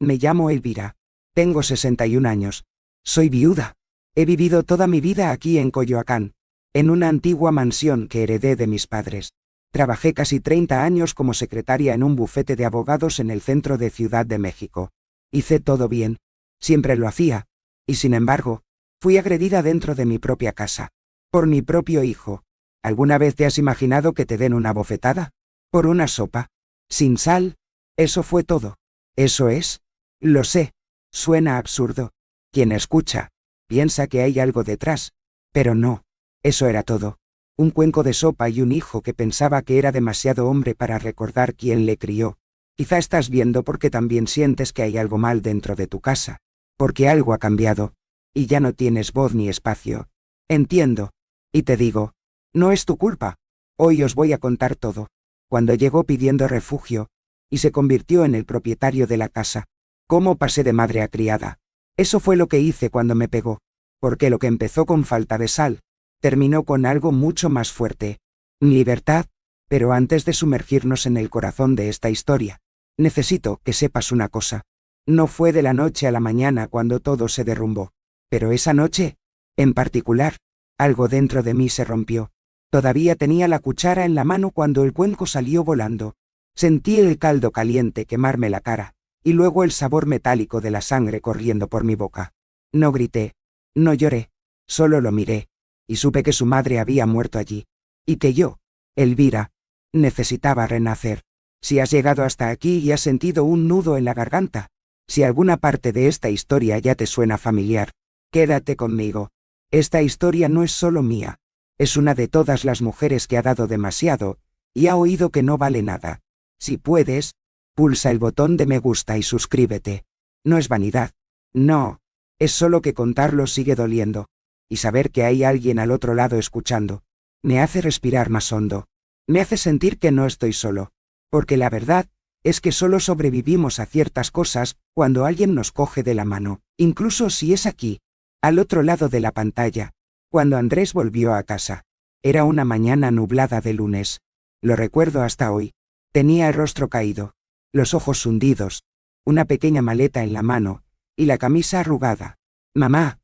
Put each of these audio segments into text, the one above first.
Me llamo Elvira. Tengo 61 años. Soy viuda. He vivido toda mi vida aquí en Coyoacán, en una antigua mansión que heredé de mis padres. Trabajé casi 30 años como secretaria en un bufete de abogados en el centro de Ciudad de México. Hice todo bien. Siempre lo hacía. Y sin embargo, fui agredida dentro de mi propia casa. Por mi propio hijo. ¿Alguna vez te has imaginado que te den una bofetada? Por una sopa. Sin sal. Eso fue todo. ¿Eso es? Lo sé. Suena absurdo. Quien escucha, piensa que hay algo detrás. Pero no. Eso era todo. Un cuenco de sopa y un hijo que pensaba que era demasiado hombre para recordar quién le crió. Quizá estás viendo porque también sientes que hay algo mal dentro de tu casa. Porque algo ha cambiado. Y ya no tienes voz ni espacio. Entiendo. Y te digo, no es tu culpa. Hoy os voy a contar todo. Cuando llegó pidiendo refugio, y se convirtió en el propietario de la casa. Cómo pasé de madre a criada. Eso fue lo que hice cuando me pegó. Porque lo que empezó con falta de sal, terminó con algo mucho más fuerte. Libertad. Pero antes de sumergirnos en el corazón de esta historia, necesito que sepas una cosa. No fue de la noche a la mañana cuando todo se derrumbó. Pero esa noche, en particular, algo dentro de mí se rompió. Todavía tenía la cuchara en la mano cuando el cuenco salió volando. Sentí el caldo caliente quemarme la cara, y luego el sabor metálico de la sangre corriendo por mi boca. No grité, no lloré, solo lo miré, y supe que su madre había muerto allí, y que yo, Elvira, necesitaba renacer. Si has llegado hasta aquí y has sentido un nudo en la garganta, si alguna parte de esta historia ya te suena familiar, quédate conmigo. Esta historia no es solo mía, es una de todas las mujeres que ha dado demasiado, y ha oído que no vale nada. Si puedes, pulsa el botón de me gusta y suscríbete. No es vanidad. No. Es solo que contarlo sigue doliendo. Y saber que hay alguien al otro lado escuchando, me hace respirar más hondo. Me hace sentir que no estoy solo. Porque la verdad es que solo sobrevivimos a ciertas cosas cuando alguien nos coge de la mano, incluso si es aquí, al otro lado de la pantalla. Cuando Andrés volvió a casa. Era una mañana nublada de lunes. Lo recuerdo hasta hoy. Tenía el rostro caído, los ojos hundidos, una pequeña maleta en la mano, y la camisa arrugada. Mamá.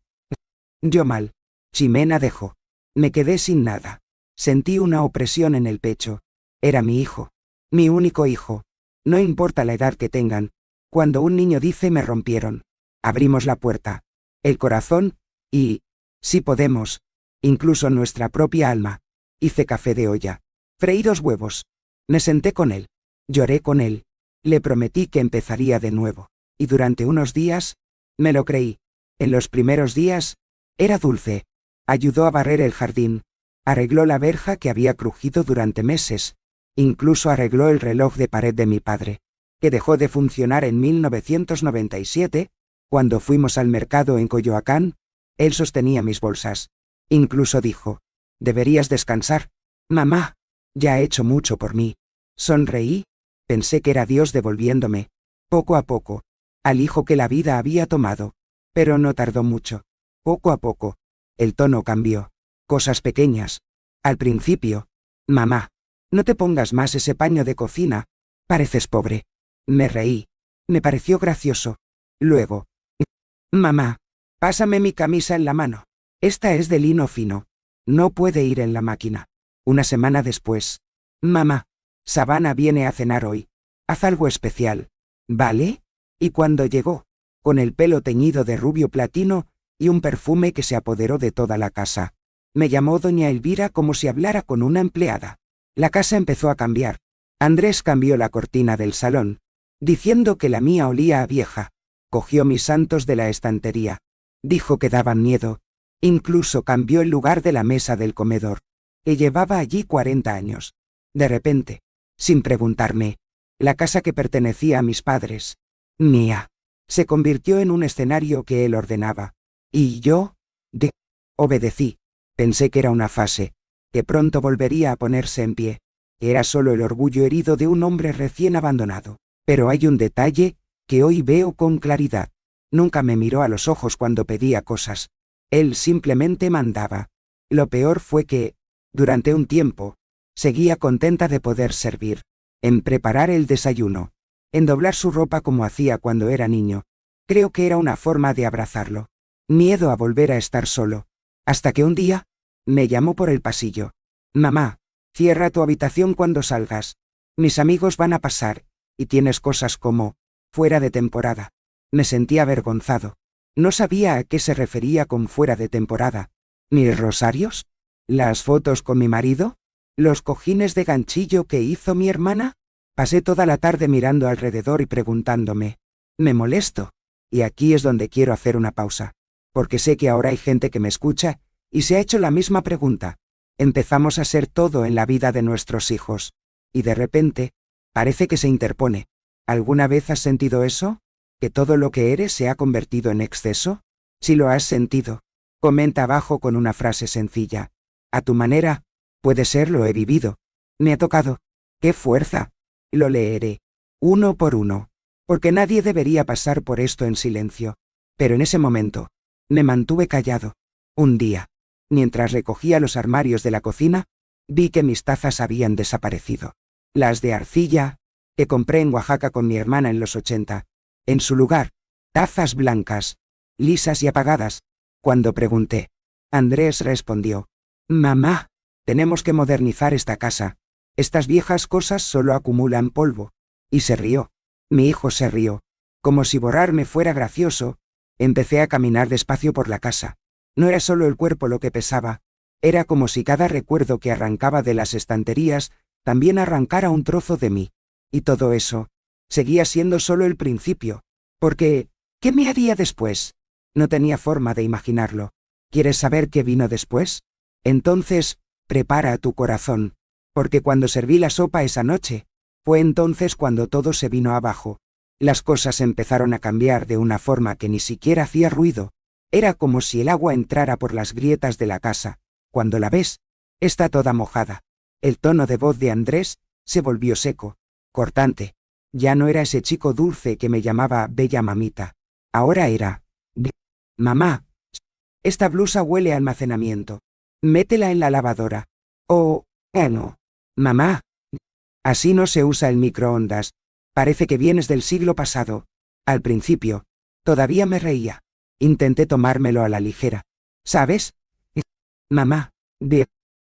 Yo mal. Ximena dejó. Me quedé sin nada. Sentí una opresión en el pecho. Era mi hijo. Mi único hijo. No importa la edad que tengan. Cuando un niño dice me rompieron. Abrimos la puerta. El corazón, y, si podemos, incluso nuestra propia alma. Hice café de olla. Freí 2 huevos. Me senté con él. Lloré con él. Le prometí que empezaría de nuevo. Y durante unos días, me lo creí. En los primeros días, era dulce. Ayudó a barrer el jardín. Arregló la verja que había crujido durante meses. Incluso arregló el reloj de pared de mi padre, que dejó de funcionar en 1997, cuando fuimos al mercado en Coyoacán. Él sostenía mis bolsas. Incluso dijo, deberías descansar. Mamá, ya ha hecho mucho por mí. Sonreí. Pensé que era Dios devolviéndome, poco a poco, al hijo que la vida había tomado. Pero no tardó mucho. Poco a poco, el tono cambió. Cosas pequeñas. Al principio, mamá, no te pongas más ese paño de cocina. Pareces pobre. Me reí. Me pareció gracioso. Luego, mamá, pásame mi camisa en la mano. Esta es de lino fino. No puede ir en la máquina. Una semana después, mamá, Savannah viene a cenar hoy. Haz algo especial. ¿Vale? Y cuando llegó, con el pelo teñido de rubio platino y un perfume que se apoderó de toda la casa, me llamó doña Elvira como si hablara con una empleada. La casa empezó a cambiar. Andrés cambió la cortina del salón, diciendo que la mía olía a vieja. Cogió mis santos de la estantería. Dijo que daban miedo. Incluso cambió el lugar de la mesa del comedor, que llevaba allí 40 años. De repente, sin preguntarme, la casa que pertenecía a mis padres, mía, se convirtió en un escenario que él ordenaba. Y yo, obedecí. Pensé que era una fase, que pronto volvería a ponerse en pie. Era solo el orgullo herido de un hombre recién abandonado. Pero hay un detalle que hoy veo con claridad. Nunca me miró a los ojos cuando pedía cosas. Él simplemente mandaba. Lo peor fue que, durante un tiempo, seguía contenta de poder servir, en preparar el desayuno, en doblar su ropa como hacía cuando era niño. Creo que era una forma de abrazarlo. Miedo a volver a estar solo. Hasta que un día, me llamó por el pasillo. Mamá, cierra tu habitación cuando salgas. Mis amigos van a pasar, y tienes cosas como, fuera de temporada. Me sentí avergonzado. No sabía a qué se refería con fuera de temporada. ¿Mis rosarios? ¿Las fotos con mi marido? ¿Los cojines de ganchillo que hizo mi hermana? Pasé toda la tarde mirando alrededor y preguntándome. ¿Me molesto? Y aquí es donde quiero hacer una pausa. Porque sé que ahora hay gente que me escucha, y se ha hecho la misma pregunta. Empezamos a ser todo en la vida de nuestros hijos. Y de repente, parece que se interpone. ¿Alguna vez has sentido eso? ¿Que todo lo que eres se ha convertido en exceso? Si lo has sentido, comenta abajo con una frase sencilla. A tu manera, puede ser lo he vivido. Me ha tocado. ¡Qué fuerza! Lo leeré. Uno por uno. Porque nadie debería pasar por esto en silencio. Pero en ese momento, me mantuve callado. Un día, mientras recogía los armarios de la cocina, vi que mis tazas habían desaparecido. Las de arcilla, que compré en Oaxaca con mi hermana en los 80. En su lugar, tazas blancas, lisas y apagadas. Cuando pregunté, Andrés respondió, «Mamá, tenemos que modernizar esta casa. Estas viejas cosas solo acumulan polvo». Y se rió. Mi hijo se rió. Como si borrarme fuera gracioso, empecé a caminar despacio por la casa. No era solo el cuerpo lo que pesaba. Era como si cada recuerdo que arrancaba de las estanterías también arrancara un trozo de mí. Y todo eso seguía siendo solo el principio. Porque, ¿qué me haría después? No tenía forma de imaginarlo. ¿Quieres saber qué vino después? Entonces, prepara tu corazón. Porque cuando serví la sopa esa noche, fue entonces cuando todo se vino abajo. Las cosas empezaron a cambiar de una forma que ni siquiera hacía ruido. Era como si el agua entrara por las grietas de la casa. Cuando la ves, está toda mojada. El tono de voz de Andrés se volvió seco, cortante. Ya no era ese chico dulce que me llamaba bella mamita. Ahora era, mamá, esta blusa huele a almacenamiento. Métela en la lavadora. Oh, no. Mamá, así no se usa el microondas. Parece que vienes del siglo pasado. Al principio, todavía me reía. Intenté tomármelo a la ligera. ¿Sabes? Mamá,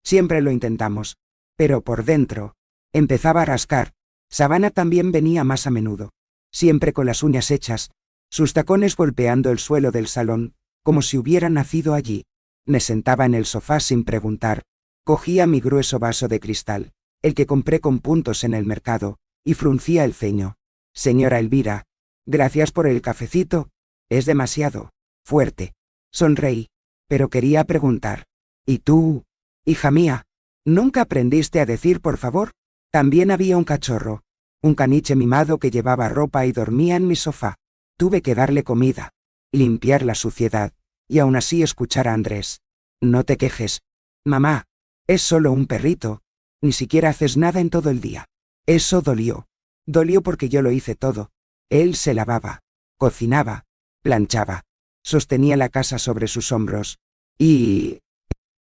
siempre lo intentamos. Pero por dentro, empezaba a rascar. Savannah también venía más a menudo. Siempre con las uñas hechas, sus tacones golpeando el suelo del salón, como si hubiera nacido allí. Me sentaba en el sofá sin preguntar. Cogía mi grueso vaso de cristal, el que compré con puntos en el mercado, y fruncía el ceño. Señora Elvira, gracias por el cafecito. Es demasiado fuerte. Sonreí, pero quería preguntar. ¿Y tú, hija mía, nunca aprendiste a decir por favor? También había un cachorro, un caniche mimado que llevaba ropa y dormía en mi sofá. Tuve que darle comida, limpiar la suciedad, y aún así escuchar a Andrés. No te quejes. Mamá, es solo un perrito. Ni siquiera haces nada en todo el día. Eso dolió. Dolió porque yo lo hice todo. Él se lavaba, cocinaba, planchaba, sostenía la casa sobre sus hombros. Y...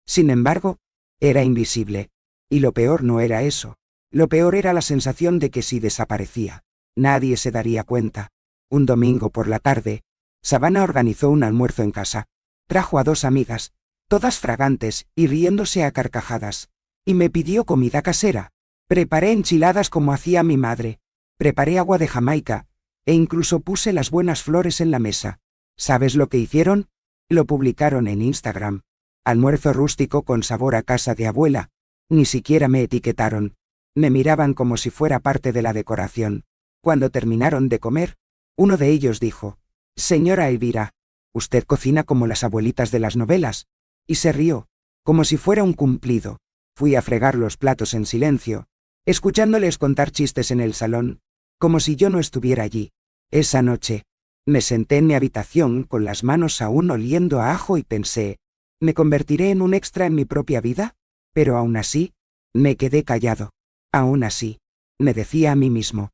sin embargo, era invisible. Y lo peor no era eso. Lo peor era la sensación de que si desaparecía, nadie se daría cuenta. Un domingo por la tarde, Savannah organizó un almuerzo en casa. Trajo a 2 amigas, todas fragantes y riéndose a carcajadas. Y me pidió comida casera. Preparé enchiladas como hacía mi madre. Preparé agua de Jamaica, e incluso puse las buenas flores en la mesa. ¿Sabes lo que hicieron? Lo publicaron en Instagram. Almuerzo rústico con sabor a casa de abuela. Ni siquiera me etiquetaron. Me miraban como si fuera parte de la decoración. Cuando terminaron de comer, uno de ellos dijo, «Señora Elvira, usted cocina como las abuelitas de las novelas». Y se rió, como si fuera un cumplido. Fui a fregar los platos en silencio, escuchándoles contar chistes en el salón, como si yo no estuviera allí. Esa noche, me senté en mi habitación con las manos aún oliendo a ajo y pensé, ¿me convertiré en un extra en mi propia vida? Pero aún así, me quedé callado. Aún así, me decía a mí mismo,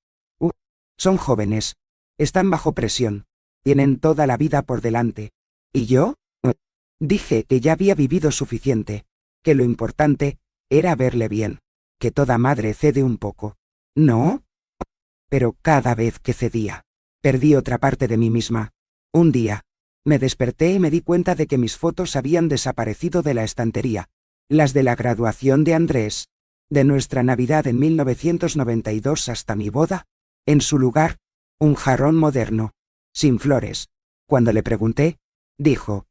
son jóvenes, están bajo presión, tienen toda la vida por delante. ¿Y yo? Dije que ya había vivido suficiente, que lo importante era verle bien, que toda madre cede un poco. ¿No? pero cada vez que cedía, perdí otra parte de mí misma. Un día, me desperté y me di cuenta de que mis fotos habían desaparecido de la estantería. Las de la graduación de Andrés, de nuestra Navidad en 1992 hasta mi boda. En su lugar, un jarrón moderno, sin flores. Cuando le pregunté, dijo: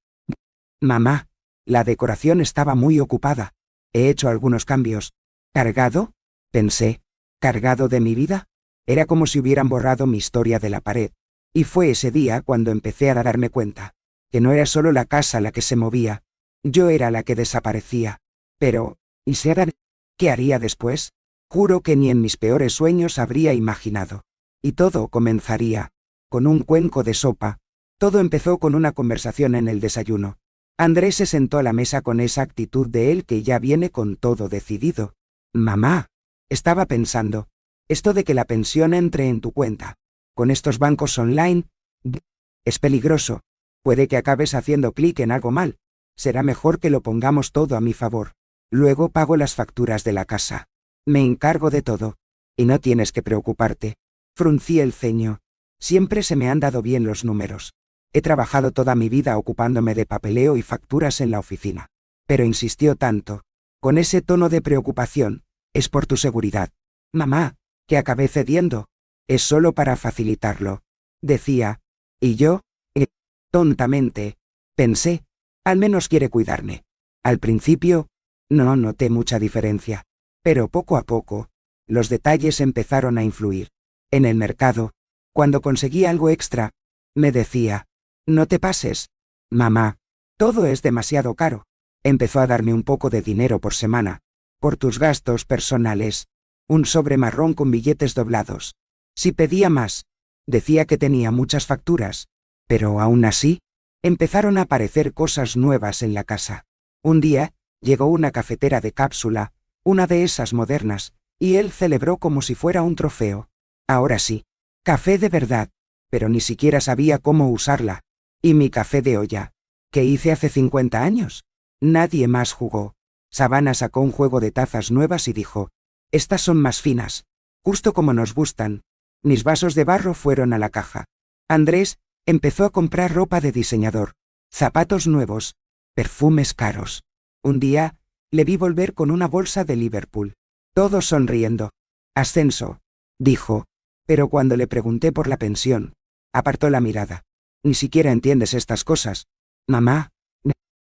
«Mamá, la decoración estaba muy ocupada. He hecho algunos cambios». ¿Cargado? Pensé. ¿Cargado de mi vida? Era como si hubieran borrado mi historia de la pared. Y fue ese día cuando empecé a darme cuenta que no era solo la casa la que se movía, yo era la que desaparecía. Pero, ¿y si Adán? ¿Qué haría después? Juro que ni en mis peores sueños habría imaginado. Y todo comenzaría con un cuenco de sopa. Todo empezó con una conversación en el desayuno. Andrés se sentó a la mesa con esa actitud de él que ya viene con todo decidido. «Mamá», estaba pensando, «esto de que la pensión entre en tu cuenta, con estos bancos online, es peligroso. Puede que acabes haciendo clic en algo mal. Será mejor que lo pongamos todo a mi favor. Luego pago las facturas de la casa. Me encargo de todo. Y no tienes que preocuparte». Fruncí el ceño. Siempre se me han dado bien los números. He trabajado toda mi vida ocupándome de papeleo y facturas en la oficina. Pero insistió tanto, con ese tono de preocupación: «Es por tu seguridad, mamá, que acabé cediendo. Es solo para facilitarlo», decía. Y yo, tontamente, pensé, al menos quiere cuidarme. Al principio, no noté mucha diferencia. Pero poco a poco, los detalles empezaron a influir. En el mercado, cuando conseguí algo extra, me decía: «No te pases, mamá, todo es demasiado caro». Empezó a darme un poco de dinero por semana, por tus gastos personales. Un sobre marrón con billetes doblados. Si pedía más, decía que tenía muchas facturas. Pero aún así, empezaron a aparecer cosas nuevas en la casa. Un día, llegó una cafetera de cápsula, una de esas modernas, y él celebró como si fuera un trofeo. Ahora sí, café de verdad, pero ni siquiera sabía cómo usarla. Y mi café de olla, que hice hace 50 años. Nadie más jugó. Savannah sacó un juego de tazas nuevas y dijo: «Estas son más finas, justo como nos gustan». Mis vasos de barro fueron a la caja. Andrés empezó a comprar ropa de diseñador, zapatos nuevos, perfumes caros. Un día, le vi volver con una bolsa de Liverpool. Todos sonriendo. «Ascenso», dijo, pero cuando le pregunté por la pensión, apartó la mirada. «Ni siquiera entiendes estas cosas, mamá.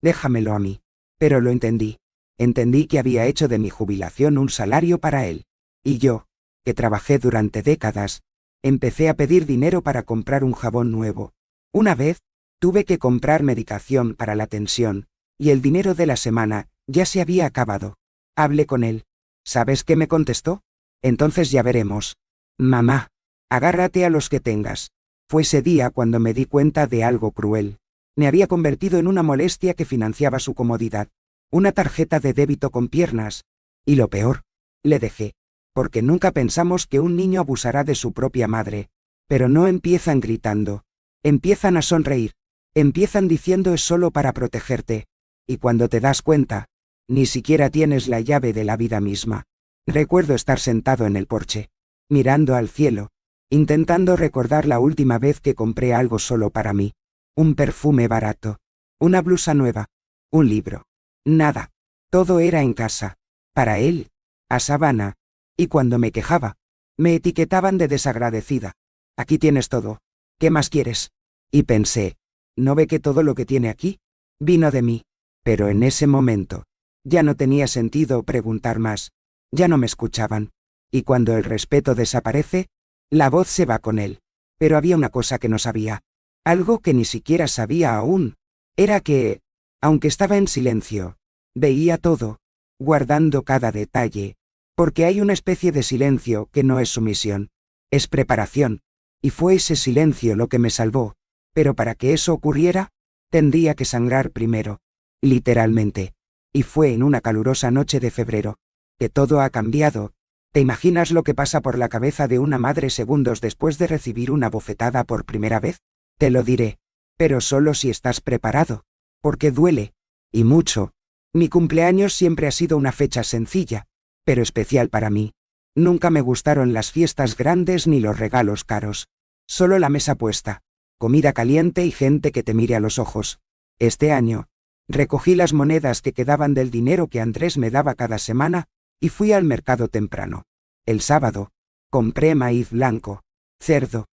Déjamelo a mí». Pero lo entendí. Entendí que había hecho de mi jubilación un salario para él. Y yo, que trabajé durante décadas, empecé a pedir dinero para comprar un jabón nuevo. Una vez, tuve que comprar medicación para la tensión, y el dinero de la semana ya se había acabado. Hablé con él. ¿Sabes qué me contestó? «Entonces ya veremos. Mamá, agárrate a los que tengas». Fue ese día cuando me di cuenta de algo cruel. Me había convertido en una molestia que financiaba su comodidad. Una tarjeta de débito con piernas. Y lo peor, le dejé. Porque nunca pensamos que un niño abusará de su propia madre. Pero no empiezan gritando. Empiezan a sonreír. Empiezan diciendo: «Es solo para protegerte». Y cuando te das cuenta, ni siquiera tienes la llave de la vida misma. Recuerdo estar sentado en el porche, mirando al cielo, intentando recordar la última vez que compré algo solo para mí. Un perfume barato, una blusa nueva, un libro. Nada. Todo era en casa. Para él, a Savannah. Y cuando me quejaba, me etiquetaban de desagradecida. «Aquí tienes todo. ¿Qué más quieres?». Y pensé: ¿no ve que todo lo que tiene aquí vino de mí? Pero en ese momento, ya no tenía sentido preguntar más. Ya no me escuchaban. Y cuando el respeto desaparece, la voz se va con él. Pero había una cosa que no sabía. Algo que ni siquiera sabía aún. Era que, aunque estaba en silencio, veía todo, guardando cada detalle. Porque hay una especie de silencio que no es sumisión. Es preparación. Y fue ese silencio lo que me salvó. Pero para que eso ocurriera, tendría que sangrar primero. Literalmente. Y fue en una calurosa noche de febrero. Que todo ha cambiado. ¿Te imaginas lo que pasa por la cabeza de una madre segundos después de recibir una bofetada por primera vez? Te lo diré. Pero solo si estás preparado. Porque duele. Y mucho. Mi cumpleaños siempre ha sido una fecha sencilla, pero especial para mí. Nunca me gustaron las fiestas grandes ni los regalos caros. Solo la mesa puesta, comida caliente y gente que te mire a los ojos. Este año, recogí las monedas que quedaban del dinero que Andrés me daba cada semana y fui al mercado temprano. El sábado, compré maíz blanco, cerdo,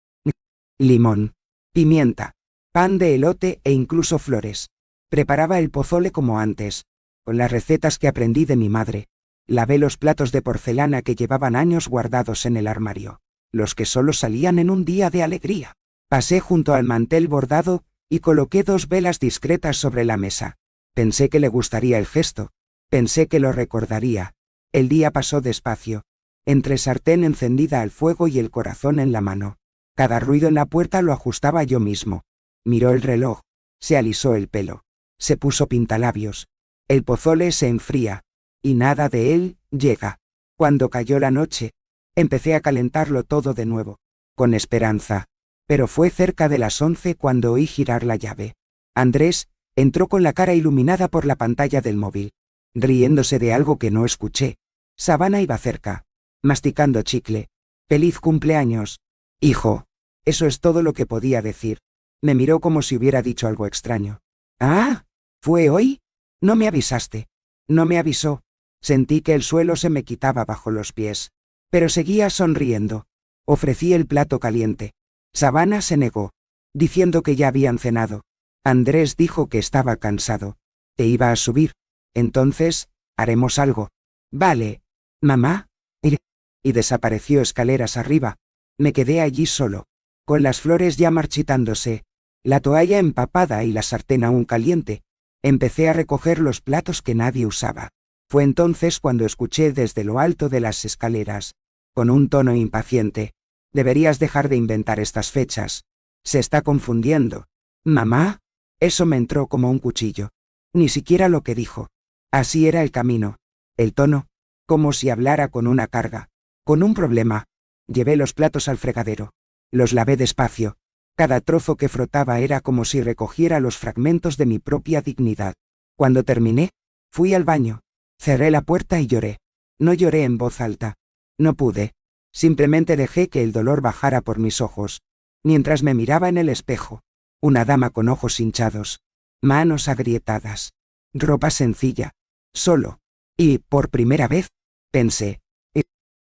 limón, pimienta, pan de elote e incluso flores. Preparaba el pozole como antes, con las recetas que aprendí de mi madre. Lavé los platos de porcelana que llevaban años guardados en el armario, los que solo salían en un día de alegría. Pasé junto al mantel bordado y coloqué 2 velas discretas sobre la mesa. Pensé que le gustaría el gesto. Pensé que lo recordaría. El día pasó despacio, entre sartén encendida al fuego y el corazón en la mano. Cada ruido en la puerta lo ajustaba yo mismo. Miró el reloj, se alisó el pelo, se puso pintalabios. El pozole se enfría, y nada de él llega. Cuando cayó la noche, empecé a calentarlo todo de nuevo, con esperanza. Pero fue cerca de las 11 cuando oí girar la llave. Andrés entró con la cara iluminada por la pantalla del móvil, riéndose de algo que no escuché. Savannah iba cerca, masticando chicle. «Feliz cumpleaños, hijo». Eso es todo lo que podía decir. Me miró como si hubiera dicho algo extraño. «¿Ah? ¿Fue hoy? No me avisaste». No me avisó. Sentí que el suelo se me quitaba bajo los pies. Pero seguía sonriendo. Ofrecí el plato caliente. Savannah se negó, diciendo que ya habían cenado. Andrés dijo que estaba cansado. E iba a subir. Entonces, haremos algo. «Vale, mamá». Y desapareció escaleras arriba. Me quedé allí solo, con las flores ya marchitándose, la toalla empapada y la sartén aún caliente. Empecé a recoger los platos que nadie usaba. Fue entonces cuando escuché desde lo alto de las escaleras, con un tono impaciente: «Deberías dejar de inventar estas fechas. Se está confundiendo». «¿Mamá?». Eso me entró como un cuchillo. Ni siquiera lo que dijo. Así era el camino, el tono, como si hablara con una carga, con un problema. Llevé los platos al fregadero. Los lavé despacio. Cada trozo que frotaba era como si recogiera los fragmentos de mi propia dignidad. Cuando terminé, fui al baño. Cerré la puerta y lloré. No lloré en voz alta. No pude. Simplemente dejé que el dolor bajara por mis ojos, mientras me miraba en el espejo. Una dama con ojos hinchados, manos agrietadas, ropa sencilla, solo. Y, por primera vez, pensé: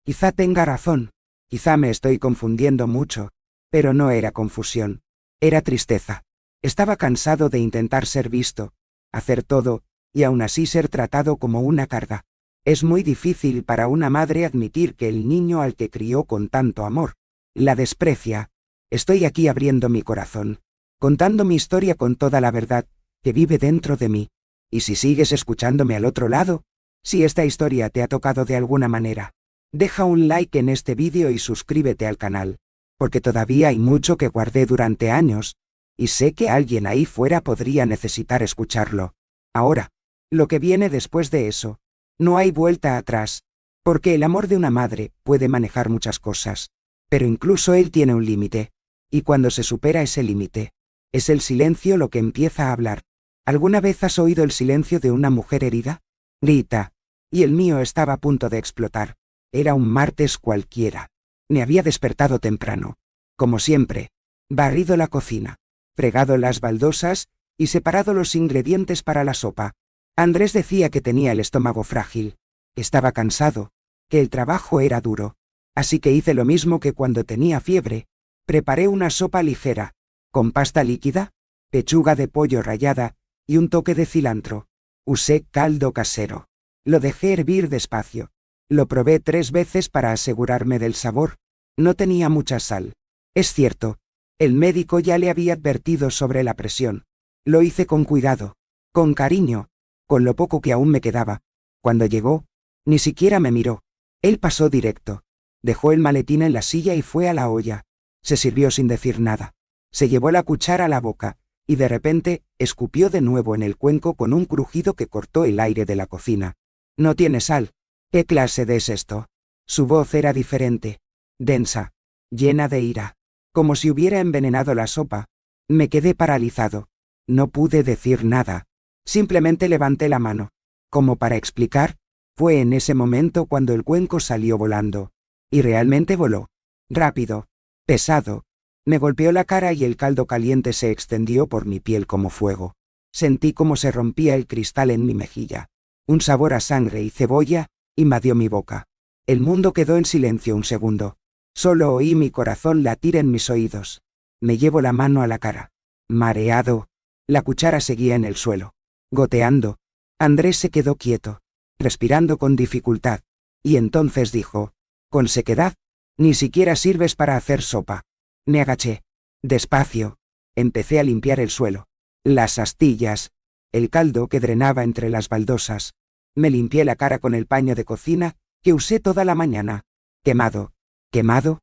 quizá tenga razón, quizá me estoy confundiendo mucho. Pero no era confusión. Era tristeza. Estaba cansado de intentar ser visto, hacer todo, y aún así ser tratado como una carga. Es muy difícil para una madre admitir que el niño al que crió con tanto amor la desprecia. Estoy aquí abriendo mi corazón, contando mi historia con toda la verdad que vive dentro de mí. Y si sigues escuchándome al otro lado, si esta historia te ha tocado de alguna manera, deja un like en este vídeo y suscríbete al canal, porque todavía hay mucho que guardé durante años, y sé que alguien ahí fuera podría necesitar escucharlo. Ahora, lo que viene después de eso, no hay vuelta atrás, porque el amor de una madre puede manejar muchas cosas, pero incluso él tiene un límite, y cuando se supera ese límite, es el silencio lo que empieza a hablar. ¿Alguna vez has oído el silencio de una mujer herida? Grita. Y el mío estaba a punto de explotar. Era un martes cualquiera. Me había despertado temprano, como siempre, barrido la cocina, fregado las baldosas y separado los ingredientes para la sopa. Andrés decía que tenía el estómago frágil, estaba cansado, que el trabajo era duro, así que hice lo mismo que cuando tenía fiebre. Preparé una sopa ligera, con pasta líquida, pechuga de pollo rallada y un toque de cilantro. Usé caldo casero. Lo dejé hervir despacio. Lo probé 3 veces para asegurarme del sabor. No tenía mucha sal. Es cierto, el médico ya le había advertido sobre la presión. Lo hice con cuidado, con cariño, con lo poco que aún me quedaba. Cuando llegó, ni siquiera me miró. Él pasó directo. Dejó el maletín en la silla y fue a la olla. Se sirvió sin decir nada. Se llevó la cuchara a la boca, y de repente, escupió de nuevo en el cuenco con un crujido que cortó el aire de la cocina. «No tiene sal». «¿Qué clase de es esto?». Su voz era diferente, densa, llena de ira, como si hubiera envenenado la sopa. Me quedé paralizado. No pude decir nada. Simplemente levanté la mano, como para explicar. Fue en ese momento cuando el cuenco salió volando. Y realmente voló. Rápido. Pesado. Me golpeó la cara y el caldo caliente se extendió por mi piel como fuego. Sentí cómo se rompía el cristal en mi mejilla. Un sabor a sangre y cebolla invadió mi boca. El mundo quedó en silencio un segundo. Solo oí mi corazón latir en mis oídos. Me llevo la mano a la cara. Mareado. La cuchara seguía en el suelo. Goteando. Andrés se quedó quieto, respirando con dificultad. Y entonces dijo, con sequedad, ni siquiera sirves para hacer sopa. Me agaché. Despacio. Empecé a limpiar el suelo. Las astillas. El caldo que drenaba entre las baldosas. Me limpié la cara con el paño de cocina, que usé toda la mañana. Quemado. ¿Quemado?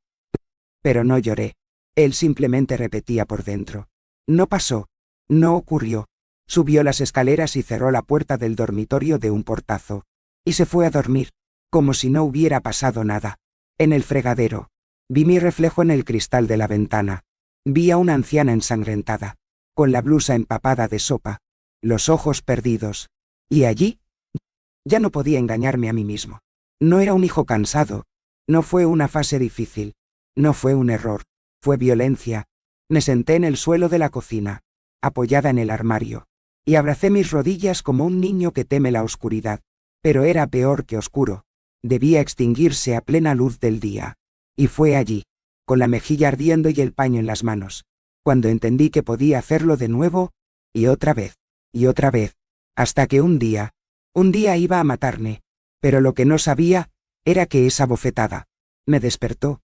Pero no lloré. Él simplemente repetía por dentro. No pasó. No ocurrió. Subió las escaleras y cerró la puerta del dormitorio de un portazo. Y se fue a dormir, como si no hubiera pasado nada. En el fregadero. Vi mi reflejo en el cristal de la ventana. Vi a una anciana ensangrentada, con la blusa empapada de sopa, los ojos perdidos. Y allí, ya no podía engañarme a mí mismo. No era un hijo cansado. No fue una fase difícil. No fue un error. Fue violencia. Me senté en el suelo de la cocina, apoyada en el armario, y abracé mis rodillas como un niño que teme la oscuridad. Pero era peor que oscuro. Debía extinguirse a plena luz del día. Y fue allí, con la mejilla ardiendo y el paño en las manos, cuando entendí que podía hacerlo de nuevo, y otra vez, hasta que un día iba a matarme. Pero lo que no sabía, era que esa bofetada me despertó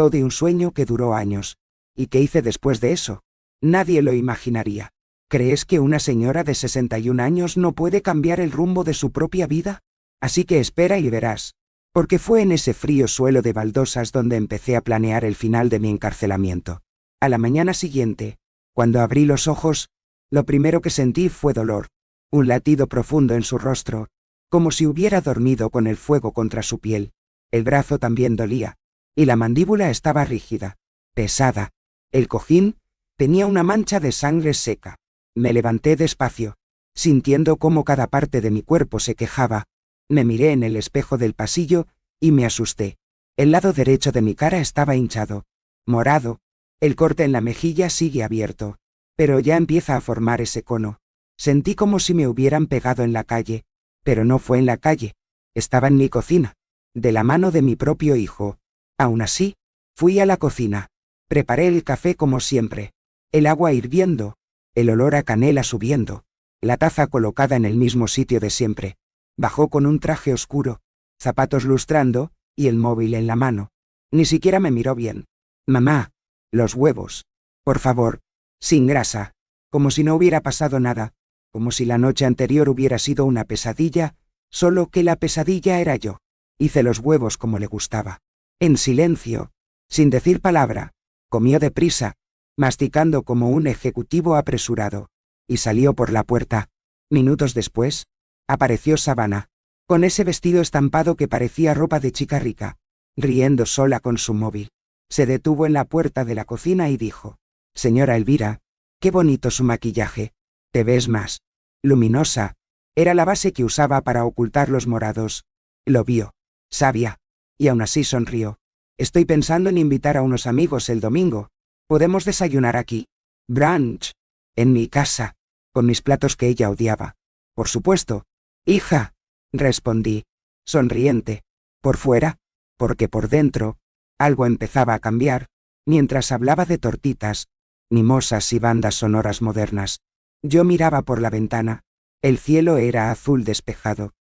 de un sueño que duró años. ¿Y qué hice después de eso? Nadie lo imaginaría. ¿Crees que una señora de 61 años no puede cambiar el rumbo de su propia vida? Así que espera y verás. Porque fue en ese frío suelo de baldosas donde empecé a planear el final de mi encarcelamiento. A la mañana siguiente, cuando abrí los ojos, lo primero que sentí fue dolor. Un latido profundo en su rostro, como si hubiera dormido con el fuego contra su piel. El brazo también dolía, y la mandíbula estaba rígida, pesada. El cojín tenía una mancha de sangre seca. Me levanté despacio, sintiendo cómo cada parte de mi cuerpo se quejaba. Me miré en el espejo del pasillo, y me asusté. El lado derecho de mi cara estaba hinchado, morado. El corte en la mejilla sigue abierto, pero ya empieza a formar ese cono. Sentí como si me hubieran pegado en la calle, pero no fue en la calle. Estaba en mi cocina, de la mano de mi propio hijo. Aún así, fui a la cocina. Preparé el café como siempre, el agua hirviendo, el olor a canela subiendo, la taza colocada en el mismo sitio de siempre. Bajó con un traje oscuro, zapatos lustrando, y el móvil en la mano. Ni siquiera me miró bien. Mamá, los huevos. Por favor, sin grasa. Como si no hubiera pasado nada, como si la noche anterior hubiera sido una pesadilla, solo que la pesadilla era yo. Hice los huevos como le gustaba. En silencio, sin decir palabra. Comió deprisa, masticando como un ejecutivo apresurado, y salió por la puerta. Minutos después, apareció Savannah, con ese vestido estampado que parecía ropa de chica rica, riendo sola con su móvil. Se detuvo en la puerta de la cocina y dijo, «Señora Elvira, qué bonito su maquillaje. Te ves más luminosa». Era la base que usaba para ocultar los morados. Lo vio, sabia, y aún así sonrió. «Estoy pensando en invitar a unos amigos el domingo. Podemos desayunar aquí. Brunch. En mi casa. Con mis platos que ella odiaba». «Por supuesto, hija», respondí, sonriente. Por fuera, porque por dentro, algo empezaba a cambiar, mientras hablaba de tortitas, mimosas y bandas sonoras modernas. Yo miraba por la ventana. El cielo era azul despejado,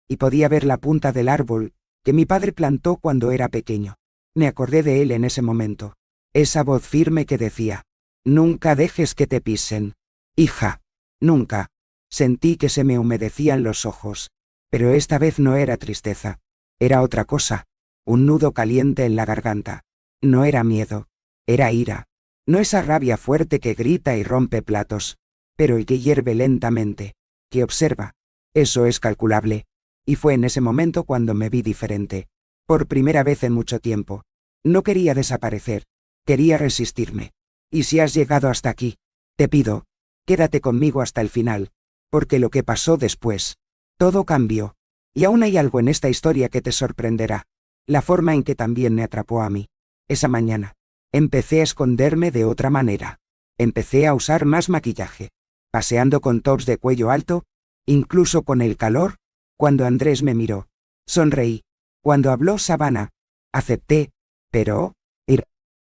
y podía ver la punta del árbol que mi padre plantó cuando era pequeño. Me acordé de él en ese momento. Esa voz firme que decía, «Nunca dejes que te pisen. Hija, nunca». Sentí que se me humedecían los ojos. Pero esta vez no era tristeza. Era otra cosa. Un nudo caliente en la garganta. No era miedo. Era ira. No esa rabia fuerte que grita y rompe platos, pero el que hierve lentamente, que observa. Eso es calculable. Y fue en ese momento cuando me vi diferente. Por primera vez en mucho tiempo. No quería desaparecer. Quería resistirme. Y si has llegado hasta aquí, te pido, quédate conmigo hasta el final. Porque lo que pasó después, todo cambió. Y aún hay algo en esta historia que te sorprenderá. La forma en que también me atrapó a mí. Esa mañana. Empecé a esconderme de otra manera. Empecé a usar más maquillaje. Paseando con tops de cuello alto, incluso con el calor. Cuando Andrés me miró, sonreí. Cuando habló Savannah, acepté, pero,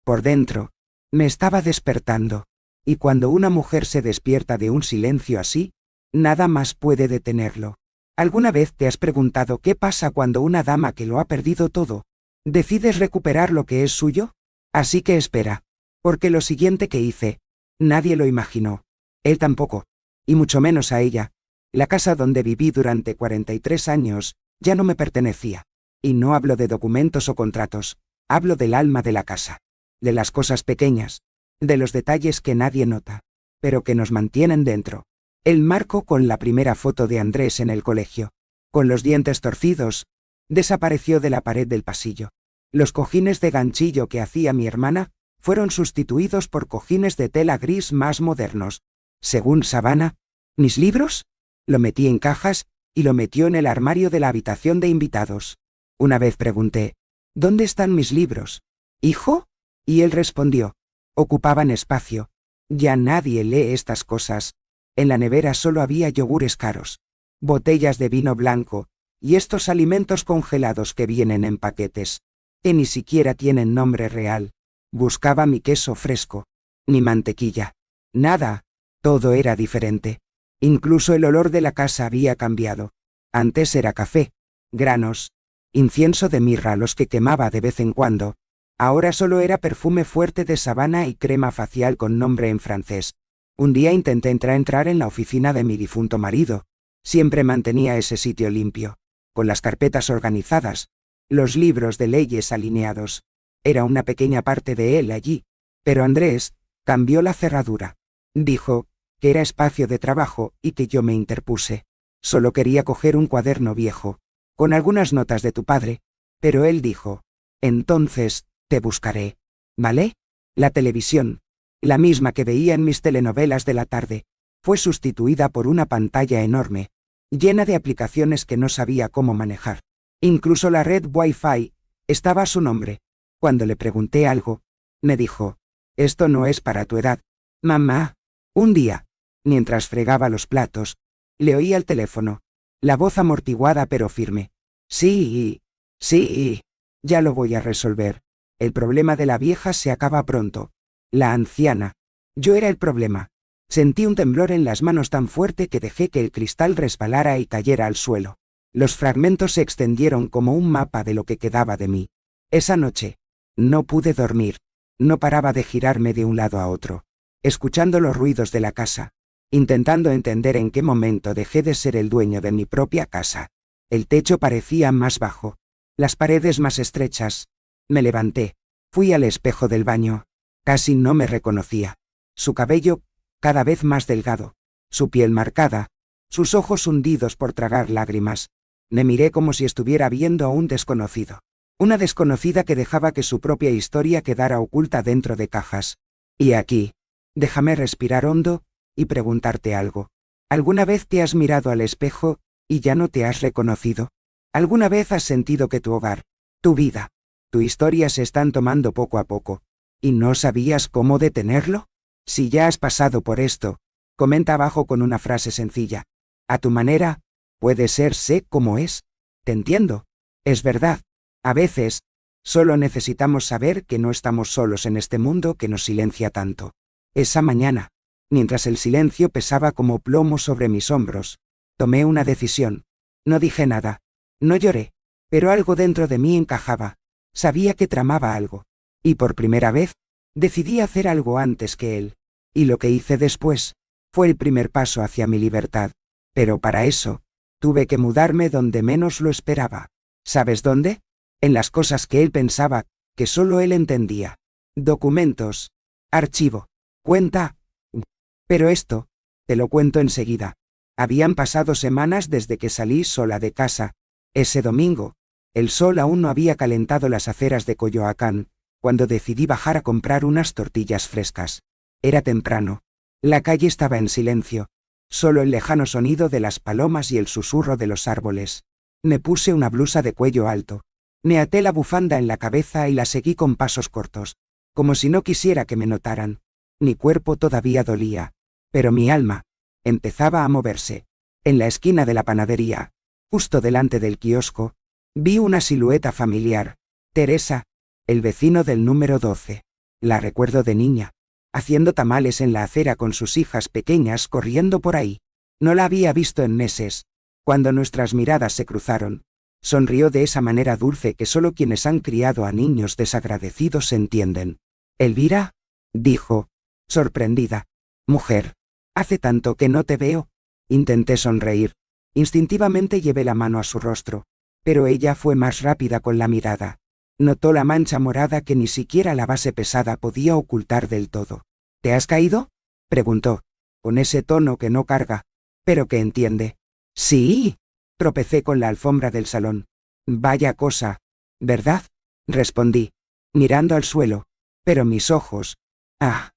por dentro, me estaba despertando. Y cuando una mujer se despierta de un silencio así, nada más puede detenerlo. ¿Alguna vez te has preguntado qué pasa cuando una dama que lo ha perdido todo, decides recuperar lo que es suyo? Así que espera, porque lo siguiente que hice, nadie lo imaginó. Él tampoco, y mucho menos a ella. La casa donde viví durante 43 años, ya no me pertenecía. Y no hablo de documentos o contratos, hablo del alma de la casa. De las cosas pequeñas, de los detalles que nadie nota, pero que nos mantienen dentro. El marco con la primera foto de Andrés en el colegio, con los dientes torcidos, desapareció de la pared del pasillo. Los cojines de ganchillo que hacía mi hermana fueron sustituidos por cojines de tela gris más modernos. Según Savannah, ¿mis libros? Lo metí en cajas y lo metió en el armario de la habitación de invitados. Una vez pregunté, ¿dónde están mis libros, hijo? Y él respondió, ocupaban espacio. Ya nadie lee estas cosas. En la nevera solo había yogures caros, botellas de vino blanco, y estos alimentos congelados que vienen en paquetes, que ni siquiera tienen nombre real. Buscaba mi queso fresco, ni mantequilla. Nada, todo era diferente. Incluso el olor de la casa había cambiado. Antes era café, granos, incienso de mirra los que quemaba de vez en cuando. Ahora solo era perfume fuerte de Savannah y crema facial con nombre en francés. Un día intenté entrar en la oficina de mi difunto marido. Siempre mantenía ese sitio limpio, con las carpetas organizadas, los libros de leyes alineados. Era una pequeña parte de él allí, pero Andrés cambió la cerradura. Dijo que era espacio de trabajo y que yo me interpuse. Solo quería coger un cuaderno viejo, con algunas notas de tu padre, pero él dijo, entonces, te buscaré, ¿vale? La televisión, la misma que veía en mis telenovelas de la tarde, fue sustituida por una pantalla enorme, llena de aplicaciones que no sabía cómo manejar. Incluso la red Wi-Fi estaba a su nombre. Cuando le pregunté algo, me dijo, esto no es para tu edad, mamá. Un día, mientras fregaba los platos, le oí al teléfono, la voz amortiguada pero firme. Sí, ya lo voy a resolver. El problema de la vieja se acaba pronto. La anciana. Yo era el problema. Sentí un temblor en las manos tan fuerte que dejé que el cristal resbalara y cayera al suelo. Los fragmentos se extendieron como un mapa de lo que quedaba de mí. Esa noche, no pude dormir. No paraba de girarme de un lado a otro, escuchando los ruidos de la casa, intentando entender en qué momento dejé de ser el dueño de mi propia casa. El techo parecía más bajo, las paredes más estrechas. Me levanté, fui al espejo del baño. Casi no me reconocía. Su cabello, cada vez más delgado, su piel marcada, sus ojos hundidos por tragar lágrimas. Me miré como si estuviera viendo a un desconocido. Una desconocida que dejaba que su propia historia quedara oculta dentro de cajas. Y aquí, déjame respirar hondo y preguntarte algo. ¿Alguna vez te has mirado al espejo y ya no te has reconocido? ¿Alguna vez has sentido que tu hogar, tu vida, tu historia se están tomando poco a poco, y no sabías cómo detenerlo? Si ya has pasado por esto, comenta abajo con una frase sencilla. A tu manera, puede ser sé como es. Te entiendo. Es verdad. A veces, solo necesitamos saber que no estamos solos en este mundo que nos silencia tanto. Esa mañana, mientras el silencio pesaba como plomo sobre mis hombros, tomé una decisión. No dije nada. No lloré. Pero algo dentro de mí encajaba. Sabía que tramaba algo. Y por primera vez, decidí hacer algo antes que él. Y lo que hice después, fue el primer paso hacia mi libertad. Pero para eso, tuve que mudarme donde menos lo esperaba. ¿Sabes dónde? En las cosas que él pensaba, que solo él entendía. Documentos. Archivo. Cuenta. Pero esto, te lo cuento enseguida. Habían pasado semanas desde que salí sola de casa. Ese domingo, el sol aún no había calentado las aceras de Coyoacán, cuando decidí bajar a comprar unas tortillas frescas. Era temprano. La calle estaba en silencio. Solo el lejano sonido de las palomas y el susurro de los árboles. Me puse una blusa de cuello alto, Me até la bufanda en la cabeza y la seguí con pasos cortos, como si no quisiera que me notaran. Mi cuerpo todavía dolía, pero mi alma empezaba a moverse. En la esquina de la panadería, justo delante del kiosco, vi una silueta familiar. Teresa, el vecino del número 12. La recuerdo de niña, haciendo tamales en la acera con sus hijas pequeñas corriendo por ahí. No la había visto en meses. Cuando nuestras miradas se cruzaron, sonrió de esa manera dulce que solo quienes han criado a niños desagradecidos entienden. «Elvira», dijo, sorprendida. «Mujer, hace tanto que no te veo». Intenté sonreír. Instintivamente llevé la mano a su rostro, pero ella fue más rápida con la mirada. Notó la mancha morada que ni siquiera la base pesada podía ocultar del todo. «¿Te has caído?», preguntó, con ese tono que no carga, pero que entiende. «Sí». Tropecé con la alfombra del salón. «Vaya cosa, ¿verdad?», respondí, mirando al suelo, pero mis ojos... ¡Ah!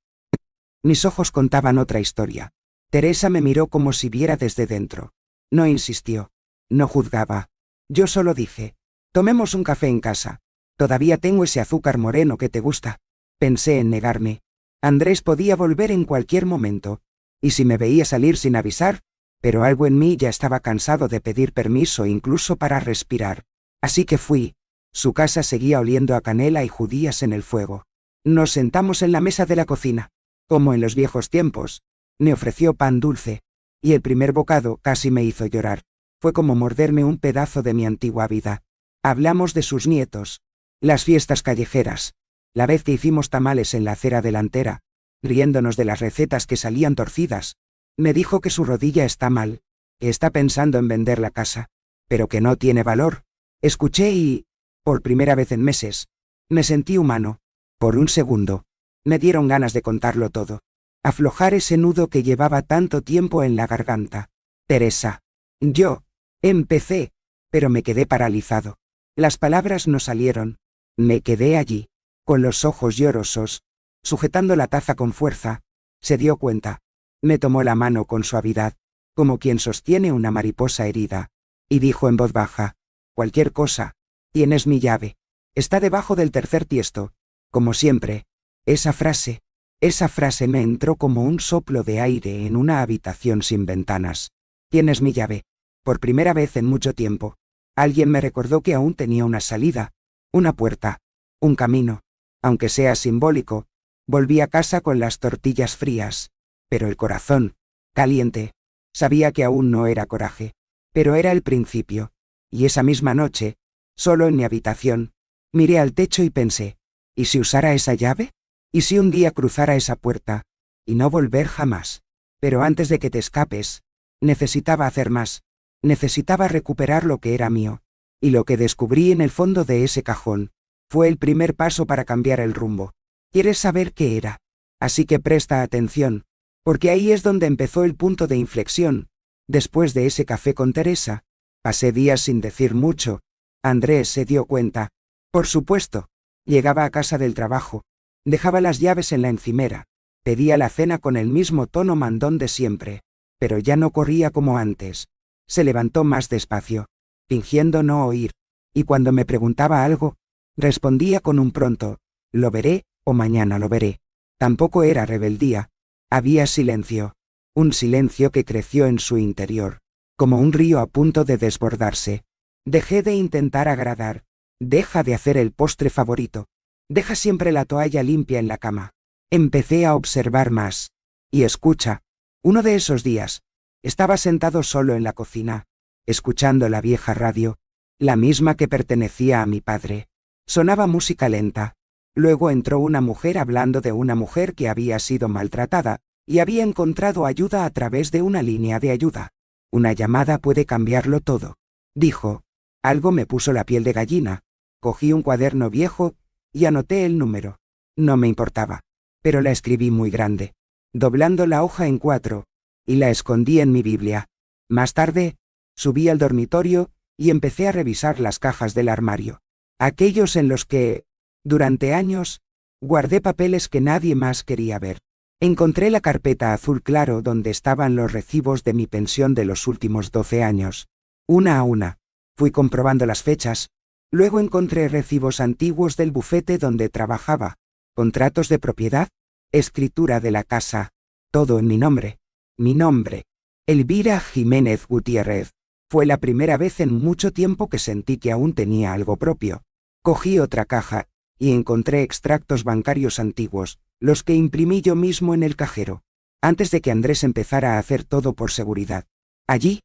Mis ojos contaban otra historia. Teresa me miró como si viera desde dentro. No insistió. No juzgaba. Yo solo dije: «Tomemos un café en casa. Todavía tengo ese azúcar moreno que te gusta». Pensé en negarme. Andrés podía volver en cualquier momento. Y si me veía salir sin avisar, pero algo en mí ya estaba cansado de pedir permiso incluso para respirar. Así que fui. Su casa seguía oliendo a canela y judías en el fuego. Nos sentamos en la mesa de la cocina, como en los viejos tiempos. Me ofreció pan dulce, y el primer bocado casi me hizo llorar. Fue como morderme un pedazo de mi antigua vida. Hablamos de sus nietos, las fiestas callejeras, la vez que hicimos tamales en la acera delantera, riéndonos de las recetas que salían torcidas. Me dijo que su rodilla está mal, que está pensando en vender la casa, pero que no tiene valor. Escuché y, por primera vez en meses, me sentí humano. Por un segundo, me dieron ganas de contarlo todo. Aflojar ese nudo que llevaba tanto tiempo en la garganta. «Teresa». Yo empecé, pero me quedé paralizado. Las palabras no salieron. Me quedé allí, con los ojos llorosos, sujetando la taza con fuerza. Se dio cuenta. Me tomó la mano con suavidad, como quien sostiene una mariposa herida, y dijo en voz baja: «Cualquier cosa. Tienes mi llave. Está debajo del tercer tiesto. Como siempre». Esa frase me entró como un soplo de aire en una habitación sin ventanas. «Tienes mi llave». Por primera vez en mucho tiempo, alguien me recordó que aún tenía una salida, una puerta, un camino. Aunque sea simbólico, volví a casa con las tortillas frías, pero el corazón, caliente. Sabía que aún no era coraje, pero era el principio. Y esa misma noche, solo en mi habitación, miré al techo y pensé: ¿y si usara esa llave? ¿Y si un día cruzara esa puerta, y no volver jamás? Pero antes de que te escapes, necesitaba hacer más. Necesitaba recuperar lo que era mío. Y lo que descubrí en el fondo de ese cajón fue el primer paso para cambiar el rumbo. ¿Quieres saber qué era? Así que presta atención, porque ahí es donde empezó el punto de inflexión. Después de ese café con Teresa, pasé días sin decir mucho. Andrés se dio cuenta. Por supuesto. Llegaba a casa del trabajo, dejaba las llaves en la encimera, pedía la cena con el mismo tono mandón de siempre, pero ya no corría como antes. Se levantó más despacio, fingiendo no oír, y cuando me preguntaba algo, respondía con un pronto: «Lo veré», o «mañana lo veré». Tampoco era rebeldía. Había silencio, un silencio que creció en su interior, como un río a punto de desbordarse. Dejé de intentar agradar. Deja de hacer el postre favorito. Deja siempre la toalla limpia en la cama. Empecé a observar más. Y escucha. Uno de esos días, estaba sentado solo en la cocina, escuchando la vieja radio, la misma que pertenecía a mi padre. Sonaba música lenta. Luego entró una mujer hablando de una mujer que había sido maltratada, y había encontrado ayuda a través de una línea de ayuda. «Una llamada puede cambiarlo todo», dijo. Algo me puso la piel de gallina. Cogí un cuaderno viejo y anoté el número. No me importaba, pero la escribí muy grande, doblando la hoja en 4, y la escondí en mi Biblia. Más tarde, subí al dormitorio y empecé a revisar las cajas del armario, aquellos en los que, durante años, guardé papeles que nadie más quería ver. Encontré la carpeta azul claro donde estaban los recibos de mi pensión de los últimos 12 años. Una a una, fui comprobando las fechas, Luego encontré recibos antiguos del bufete donde trabajaba, contratos de propiedad, escritura de la casa, todo en mi nombre. Mi nombre, Elvira Jiménez Gutiérrez. Fue la primera vez en mucho tiempo que sentí que aún tenía algo propio. Cogí otra caja, y encontré extractos bancarios antiguos, los que imprimí yo mismo en el cajero, antes de que Andrés empezara a hacer todo por seguridad. Allí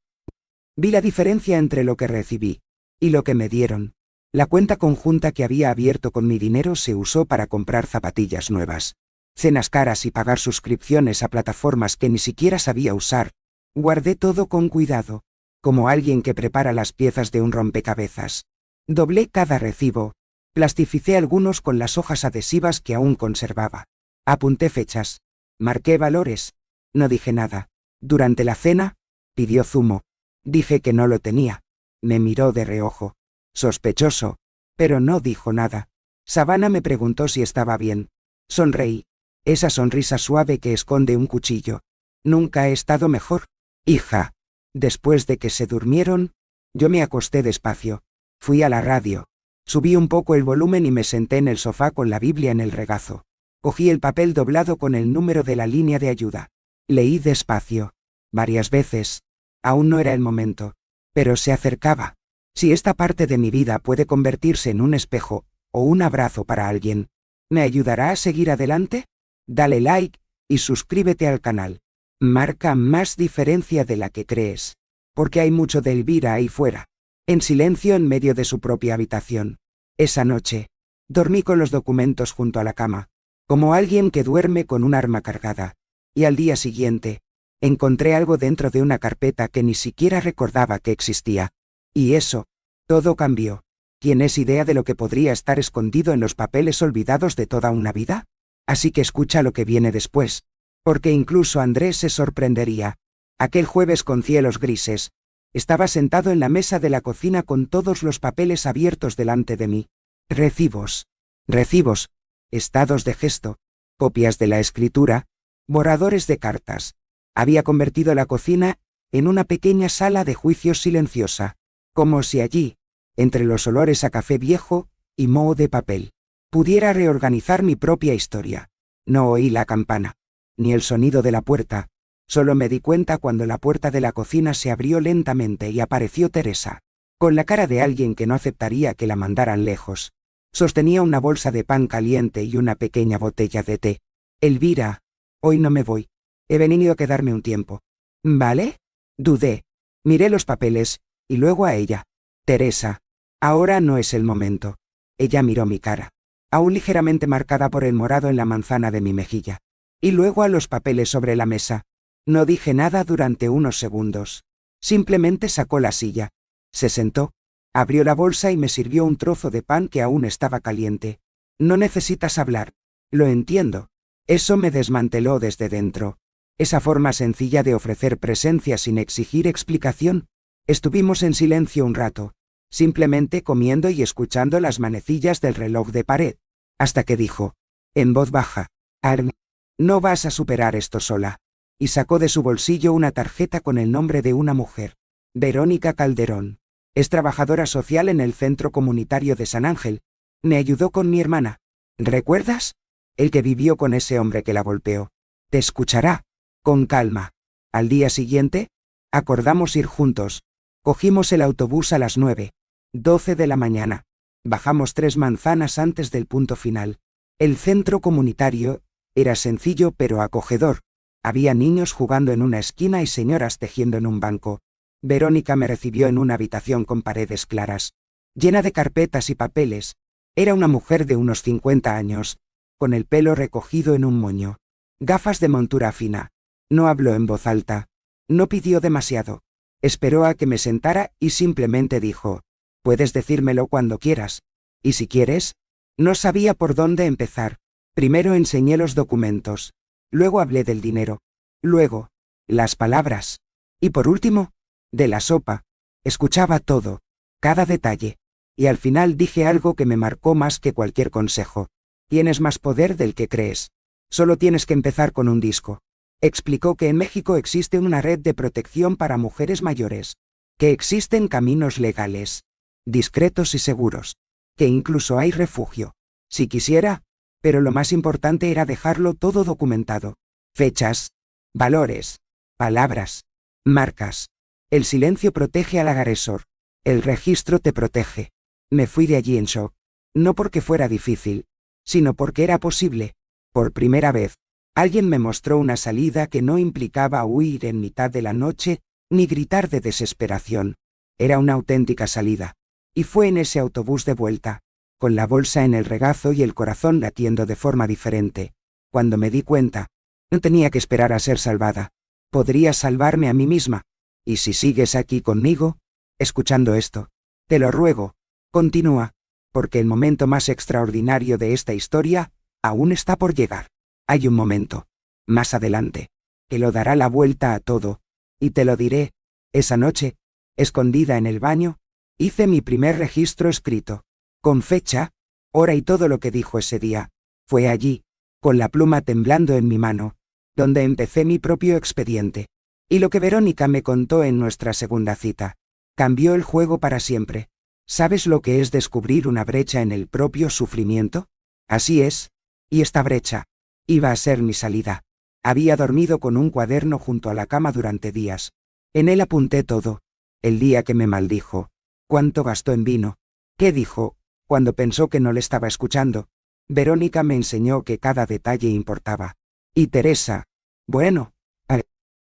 vi la diferencia entre lo que recibí y lo que me dieron. La cuenta conjunta que había abierto con mi dinero se usó para comprar zapatillas nuevas, cenas caras y pagar suscripciones a plataformas que ni siquiera sabía usar. Guardé todo con cuidado, como alguien que prepara las piezas de un rompecabezas. Doblé cada recibo, plastificé algunos con las hojas adhesivas que aún conservaba. Apunté fechas, marqué valores. No dije nada. Durante la cena, pidió zumo. Dije que no lo tenía. Me miró de reojo. Sospechoso, pero no dijo nada. Savannah me preguntó si estaba bien. Sonreí. Esa sonrisa suave que esconde un cuchillo. Nunca he estado mejor, hija. Después de que se durmieron, yo me acosté despacio. Fui a la radio. Subí un poco el volumen y me senté en el sofá con la Biblia en el regazo. Cogí el papel doblado con el número de la línea de ayuda. Leí despacio. Varias veces. Aún no era el momento. Pero se acercaba. Si esta parte de mi vida puede convertirse en un espejo, o un abrazo para alguien, ¿me ayudará a seguir adelante? Dale like, y suscríbete al canal. Marca más diferencia de la que crees. Porque hay mucho de Elvira ahí fuera. En silencio en medio de su propia habitación. Esa noche, dormí con los documentos junto a la cama, como alguien que duerme con un arma cargada. Y al día siguiente, encontré algo dentro de una carpeta que ni siquiera recordaba que existía. Y eso, todo cambió. ¿Tienes idea de lo que podría estar escondido en los papeles olvidados de toda una vida? Así que escucha lo que viene después. Porque incluso Andrés se sorprendería. Aquel jueves con cielos grises, estaba sentado en la mesa de la cocina con todos los papeles abiertos delante de mí. Recibos. Recibos. Estados de gesto. Copias de la escritura. Borradores de cartas. Había convertido la cocina en una pequeña sala de juicios silenciosa. Como si allí, entre los olores a café viejo y moho de papel, pudiera reorganizar mi propia historia. No oí la campana, ni el sonido de la puerta. Solo me di cuenta cuando la puerta de la cocina se abrió lentamente y apareció Teresa, con la cara de alguien que no aceptaría que la mandaran lejos. Sostenía una bolsa de pan caliente y una pequeña botella de té. Elvira, hoy no me voy. He venido a quedarme un tiempo. ¿Vale? Dudé. Miré los papeles, y luego a ella. Teresa, ahora no es el momento. Ella miró mi cara, aún ligeramente marcada por el morado en la manzana de mi mejilla. Y luego a los papeles sobre la mesa. No dije nada durante unos segundos. Simplemente sacó la silla. Se sentó, abrió la bolsa y me sirvió un trozo de pan que aún estaba caliente. No necesitas hablar. Lo entiendo. Eso me desmanteló desde dentro. Esa forma sencilla de ofrecer presencia sin exigir explicación. Estuvimos en silencio un rato, simplemente comiendo y escuchando las manecillas del reloj de pared, hasta que dijo, en voz baja, Arne, no vas a superar esto sola. Y sacó de su bolsillo una tarjeta con el nombre de una mujer. Verónica Calderón. Es trabajadora social en el Centro Comunitario de San Ángel. Me ayudó con mi hermana. ¿Recuerdas? El que vivió con ese hombre que la golpeó. Te escuchará. Con calma. Al día siguiente, acordamos ir juntos. Cogimos el autobús a las 9:12 de la mañana. Bajamos 3 manzanas antes del punto final. El centro comunitario era sencillo pero acogedor. Había niños jugando en una esquina y señoras tejiendo en un banco. Verónica me recibió en una habitación con paredes claras, llena de carpetas y papeles. Era una mujer de unos 50 años, con el pelo recogido en un moño, gafas de montura fina. No habló en voz alta. No pidió demasiado. Esperó a que me sentara y simplemente dijo, puedes decírmelo cuando quieras. Y si quieres. No sabía por dónde empezar. Primero enseñé los documentos. Luego hablé del dinero. Luego, las palabras. Y por último, de la sopa. Escuchaba todo, cada detalle. Y al final dije algo que me marcó más que cualquier consejo. Tienes más poder del que crees. Solo tienes que empezar con un disco. Explicó que en México existe una red de protección para mujeres mayores. Que existen caminos legales. discretos y seguros. Que incluso hay refugio. Si quisiera, pero lo más importante era dejarlo todo documentado. Fechas, valores, palabras, marcas. El silencio protege al agresor. El registro te protege. Me fui de allí en shock. No porque fuera difícil, sino porque era posible. Por primera vez, alguien me mostró una salida que no implicaba huir en mitad de la noche, ni gritar de desesperación. Era una auténtica salida. Y fue en ese autobús de vuelta, con la bolsa en el regazo y el corazón latiendo de forma diferente, cuando me di cuenta. No tenía que esperar a ser salvada. Podría salvarme a mí misma. Y si sigues aquí conmigo, escuchando esto, te lo ruego, continúa, porque el momento más extraordinario de esta historia aún está por llegar. Hay un momento, más adelante, que lo dará la vuelta a todo, y te lo diré. Esa noche, escondida en el baño, hice mi primer registro escrito, con fecha, hora y todo lo que dijo ese día. Fue allí, con la pluma temblando en mi mano, donde empecé mi propio expediente. Y lo que Verónica me contó en nuestra segunda cita, cambió el juego para siempre. ¿Sabes lo que es descubrir una brecha en el propio sufrimiento? Así es. Y esta brecha iba a ser mi salida. Había dormido con un cuaderno junto a la cama durante días. En él apunté todo. El día que me maldijo. ¿Cuánto gastó en vino? ¿Qué dijo cuando pensó que no le estaba escuchando? Verónica me enseñó que cada detalle importaba. Y Teresa, bueno,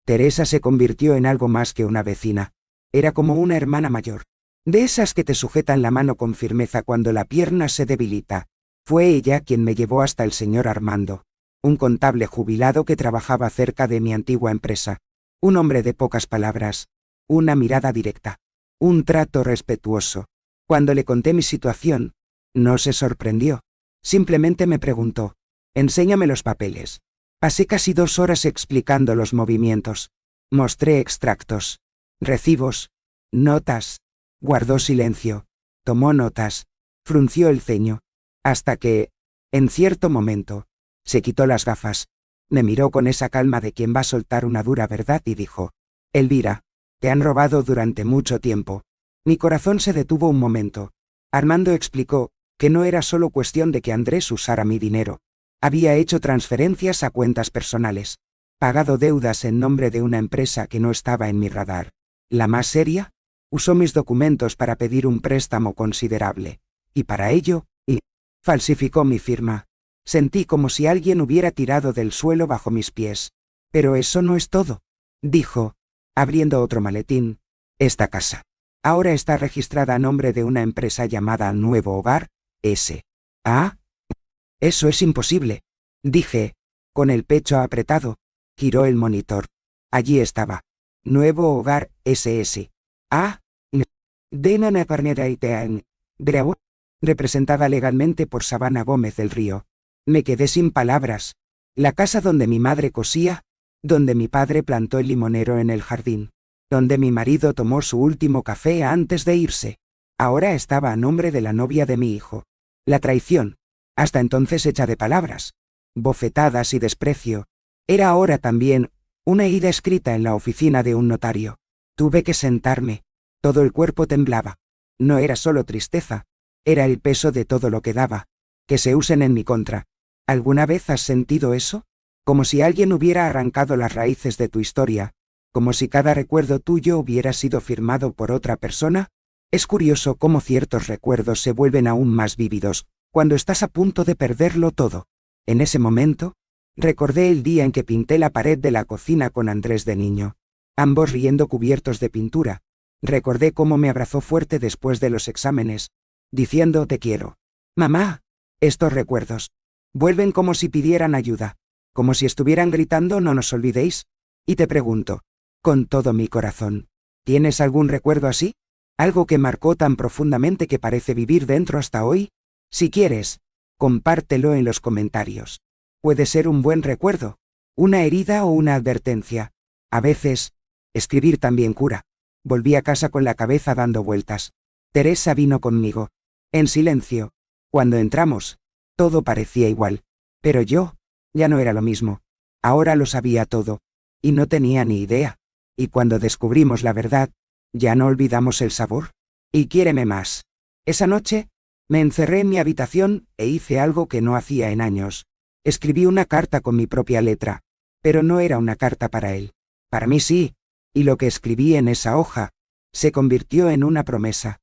Teresa se convirtió en algo más que una vecina. Era como una hermana mayor. De esas que te sujetan la mano con firmeza cuando la pierna se debilita. Fue ella quien me llevó hasta el señor Armando, un contable jubilado que trabajaba cerca de mi antigua empresa. Un hombre de pocas palabras, una mirada directa, un trato respetuoso. Cuando le conté mi situación, no se sorprendió. Simplemente me preguntó, enséñame los papeles. Pasé casi 2 horas explicando los movimientos. Mostré extractos, recibos, notas. Guardó silencio, tomó notas, frunció el ceño, hasta que, en cierto momento, se quitó las gafas, me miró con esa calma de quien va a soltar una dura verdad y dijo, Elvira, te han robado durante mucho tiempo. Mi corazón se detuvo un momento. Armando explicó que no era solo cuestión de que Andrés usara mi dinero. Había hecho transferencias a cuentas personales, pagado deudas en nombre de una empresa que no estaba en mi radar. ¿La más seria? Usó mis documentos para pedir un préstamo considerable. Y para ello, falsificó mi firma. Sentí como si alguien hubiera tirado del suelo bajo mis pies. Pero eso no es todo, dijo, abriendo otro maletín. Esta casa ahora está registrada a nombre de una empresa llamada Nuevo Hogar, S.A. Eso es imposible, dije, con el pecho apretado. Giró el monitor. Allí estaba. Nuevo Hogar, S.S.A. Denana Parneraitean. Bravo. Representada legalmente por Sabana Gómez del Río. Me quedé sin palabras. La casa donde mi madre cosía, donde mi padre plantó el limonero en el jardín, donde mi marido tomó su último café antes de irse, ahora estaba a nombre de la novia de mi hijo. La traición, hasta entonces hecha de palabras, bofetadas y desprecio, era ahora también una herida escrita en la oficina de un notario. Tuve que sentarme. Todo el cuerpo temblaba. No era solo tristeza, era el peso de todo lo que daba, que se usen en mi contra. ¿Alguna vez has sentido eso? Como si alguien hubiera arrancado las raíces de tu historia, como si cada recuerdo tuyo hubiera sido firmado por otra persona. Es curioso cómo ciertos recuerdos se vuelven aún más vívidos cuando estás a punto de perderlo todo. En ese momento, recordé el día en que pinté la pared de la cocina con Andrés de niño, ambos riendo cubiertos de pintura. Recordé cómo me abrazó fuerte después de los exámenes, diciendo te quiero. Mamá, estos recuerdos vuelven como si pidieran ayuda, como si estuvieran gritando no nos olvidéis. Y te pregunto, con todo mi corazón, ¿tienes algún recuerdo así? ¿Algo que marcó tan profundamente que parece vivir dentro hasta hoy? Si quieres, compártelo en los comentarios. Puede ser un buen recuerdo, una herida o una advertencia. A veces, escribir también cura. Volví a casa con la cabeza dando vueltas. Teresa vino conmigo. En silencio. Cuando entramos, todo parecía igual. Pero yo, ya no era lo mismo. Ahora lo sabía todo. Y no tenía ni idea. Y cuando descubrimos la verdad, ya no olvidamos el sabor. Y quiéreme más. Esa noche, me encerré en mi habitación e hice algo que no hacía en años. Escribí una carta con mi propia letra, pero no era una carta para él. Para mí sí, y lo que escribí en esa hoja se convirtió en una promesa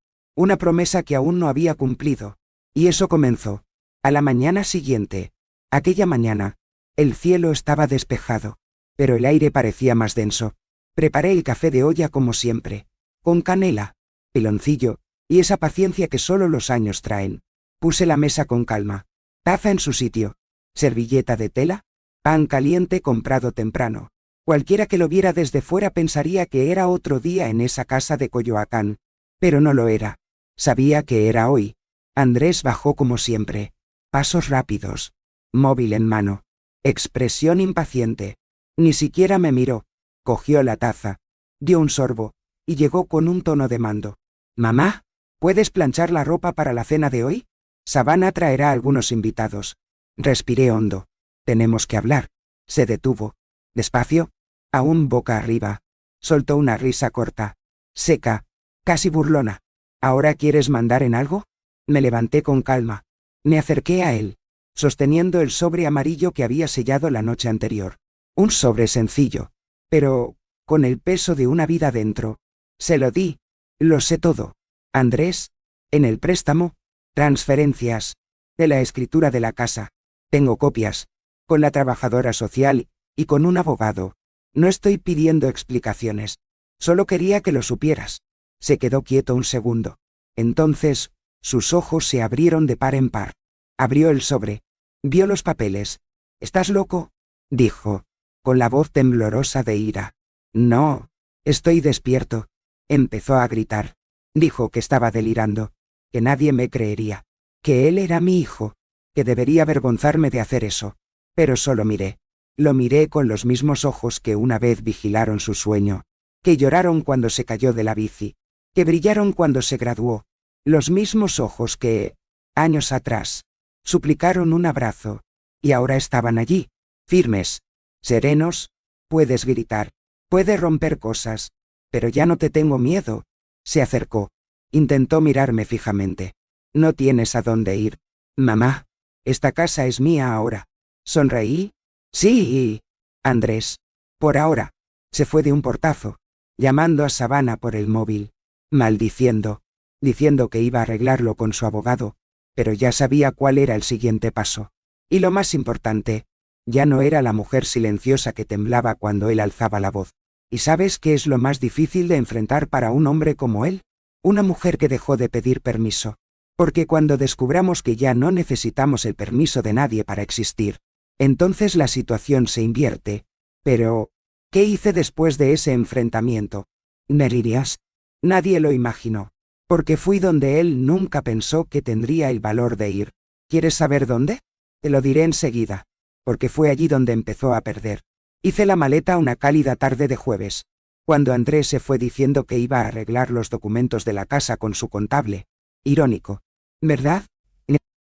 que aún no había cumplido. Y eso comenzó. A la mañana siguiente. Aquella mañana, el cielo estaba despejado, pero el aire parecía más denso. Preparé el café de olla como siempre, con canela, piloncillo, y esa paciencia que solo los años traen. Puse la mesa con calma, taza en su sitio, servilleta de tela, pan caliente comprado temprano. Cualquiera que lo viera desde fuera pensaría que era otro día en esa casa de Coyoacán, pero no lo era. Sabía que era hoy. Andrés bajó como siempre, pasos rápidos, móvil en mano, expresión impaciente. Ni siquiera me miró. Cogió la taza, dio un sorbo, y llegó con un tono de mando. «Mamá, ¿puedes planchar la ropa para la cena de hoy? Savannah traerá algunos invitados». Respiré hondo. «Tenemos que hablar». Se detuvo. Despacio, aún boca arriba. Soltó una risa corta, seca, casi burlona. «¿Ahora quieres mandar en algo?» Me levanté con calma. Me acerqué a él, sosteniendo el sobre amarillo que había sellado la noche anterior. Un sobre sencillo, pero con el peso de una vida dentro. Se lo di. «Lo sé todo. Andrés, en el préstamo, transferencias, de la escritura de la casa. Tengo copias, con la trabajadora social y con un abogado. No estoy pidiendo explicaciones. Solo quería que lo supieras». Se quedó quieto un segundo. Entonces, sus ojos se abrieron de par en par. Abrió el sobre. Vio los papeles. «¿Estás loco?», dijo, con la voz temblorosa de ira. «No, estoy despierto». Empezó a gritar. Dijo que estaba delirando, que nadie me creería, que él era mi hijo, que debería avergonzarme de hacer eso. Pero solo miré. Lo miré con los mismos ojos que una vez vigilaron su sueño, que lloraron cuando se cayó de la bici, que brillaron cuando se graduó. Los mismos ojos que, años atrás, suplicaron un abrazo, y ahora estaban allí, firmes, serenos. «Puedes gritar, puedes romper cosas, pero ya no te tengo miedo». Se acercó. Intentó mirarme fijamente. «No tienes a dónde ir. Mamá, esta casa es mía ahora». Sonreí. «Sí, Andrés. Por ahora». Se fue de un portazo, llamando a Savannah por el móvil, maldiciendo, diciendo que iba a arreglarlo con su abogado, pero ya sabía cuál era el siguiente paso. Y lo más importante, ya no era la mujer silenciosa que temblaba cuando él alzaba la voz. ¿Y sabes qué es lo más difícil de enfrentar para un hombre como él? Una mujer que dejó de pedir permiso. Porque cuando descubramos que ya no necesitamos el permiso de nadie para existir, entonces la situación se invierte. Pero, ¿qué hice después de ese enfrentamiento? ¿Me dirías? Nadie lo imaginó. Porque fui donde él nunca pensó que tendría el valor de ir. ¿Quieres saber dónde? Te lo diré enseguida. Porque fue allí donde empezó a perder. Hice la maleta una cálida tarde de jueves, cuando Andrés se fue diciendo que iba a arreglar los documentos de la casa con su contable. Irónico, ¿verdad?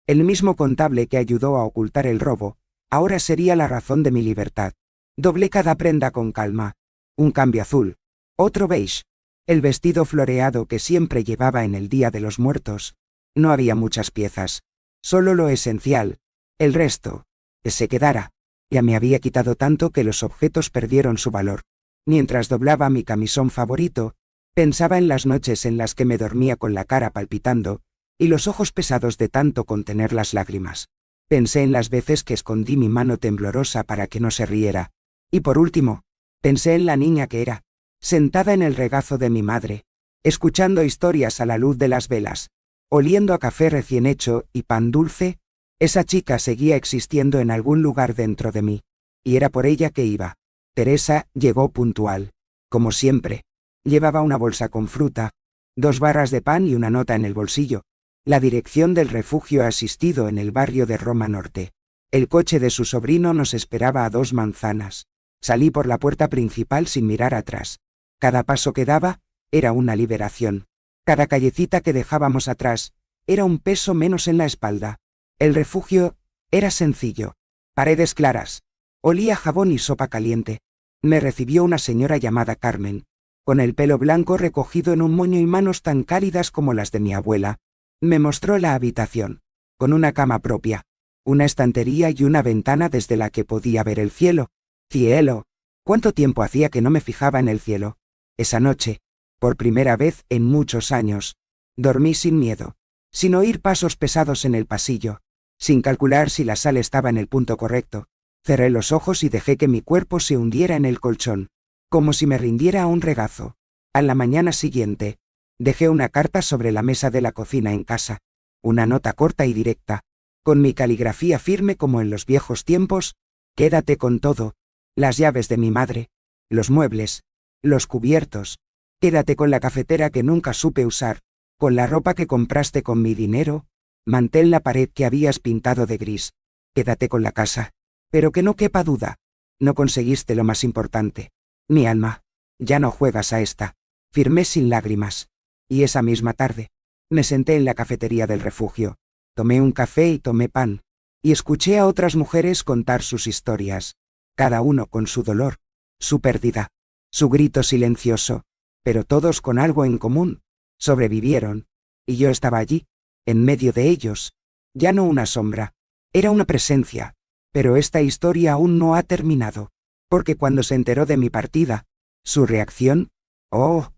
El mismo contable que ayudó a ocultar el robo, ahora sería la razón de mi libertad. Doblé cada prenda con calma. Un cambio azul, otro beige, el vestido floreado que siempre llevaba en el Día de los Muertos. No había muchas piezas, solo lo esencial. El resto, que se quedara. Ya me había quitado tanto que los objetos perdieron su valor. Mientras doblaba mi camisón favorito, pensaba en las noches en las que me dormía con la cara palpitando y los ojos pesados de tanto contener las lágrimas. Pensé en las veces que escondí mi mano temblorosa para que no se riera. Y por último, pensé en la niña que era, sentada en el regazo de mi madre, escuchando historias a la luz de las velas, oliendo a café recién hecho y pan dulce. Esa chica seguía existiendo en algún lugar dentro de mí, y era por ella que iba. Teresa llegó puntual, como siempre. Llevaba una bolsa con fruta, 2 barras de pan y una nota en el bolsillo. La dirección del refugio asistido en el barrio de Roma Norte. El coche de su sobrino nos esperaba a 2 manzanas. Salí por la puerta principal sin mirar atrás. Cada paso que daba era una liberación. Cada callecita que dejábamos atrás era un peso menos en la espalda. El refugio era sencillo. Paredes claras. Olía a jabón y sopa caliente. Me recibió una señora llamada Carmen, con el pelo blanco recogido en un moño y manos tan cálidas como las de mi abuela. Me mostró la habitación, con una cama propia, una estantería y una ventana desde la que podía ver el cielo. ¡Cielo! ¿Cuánto tiempo hacía que no me fijaba en el cielo? Esa noche, por primera vez en muchos años, dormí sin miedo, sin oír pasos pesados en el pasillo, sin calcular si la sal estaba en el punto correcto. Cerré los ojos y dejé que mi cuerpo se hundiera en el colchón, como si me rindiera a un regazo. A la mañana siguiente, dejé una carta sobre la mesa de la cocina en casa, una nota corta y directa, con mi caligrafía firme como en los viejos tiempos: quédate con todo, las llaves de mi madre, los muebles, los cubiertos, quédate con la cafetera que nunca supe usar, con la ropa que compraste con mi dinero, mantén la pared que habías pintado de gris, quédate con la casa, pero que no quepa duda, no conseguiste lo más importante, mi alma, ya no juegas a esta. Firmé sin lágrimas. Y esa misma tarde, me senté en la cafetería del refugio, tomé un café y tomé pan, y escuché a otras mujeres contar sus historias, cada uno con su dolor, su pérdida, su grito silencioso, pero todos con algo en común: sobrevivieron, y yo estaba allí, en medio de ellos, ya no una sombra, era una presencia. Pero esta historia aún no ha terminado, porque cuando se enteró de mi partida, su reacción, oh,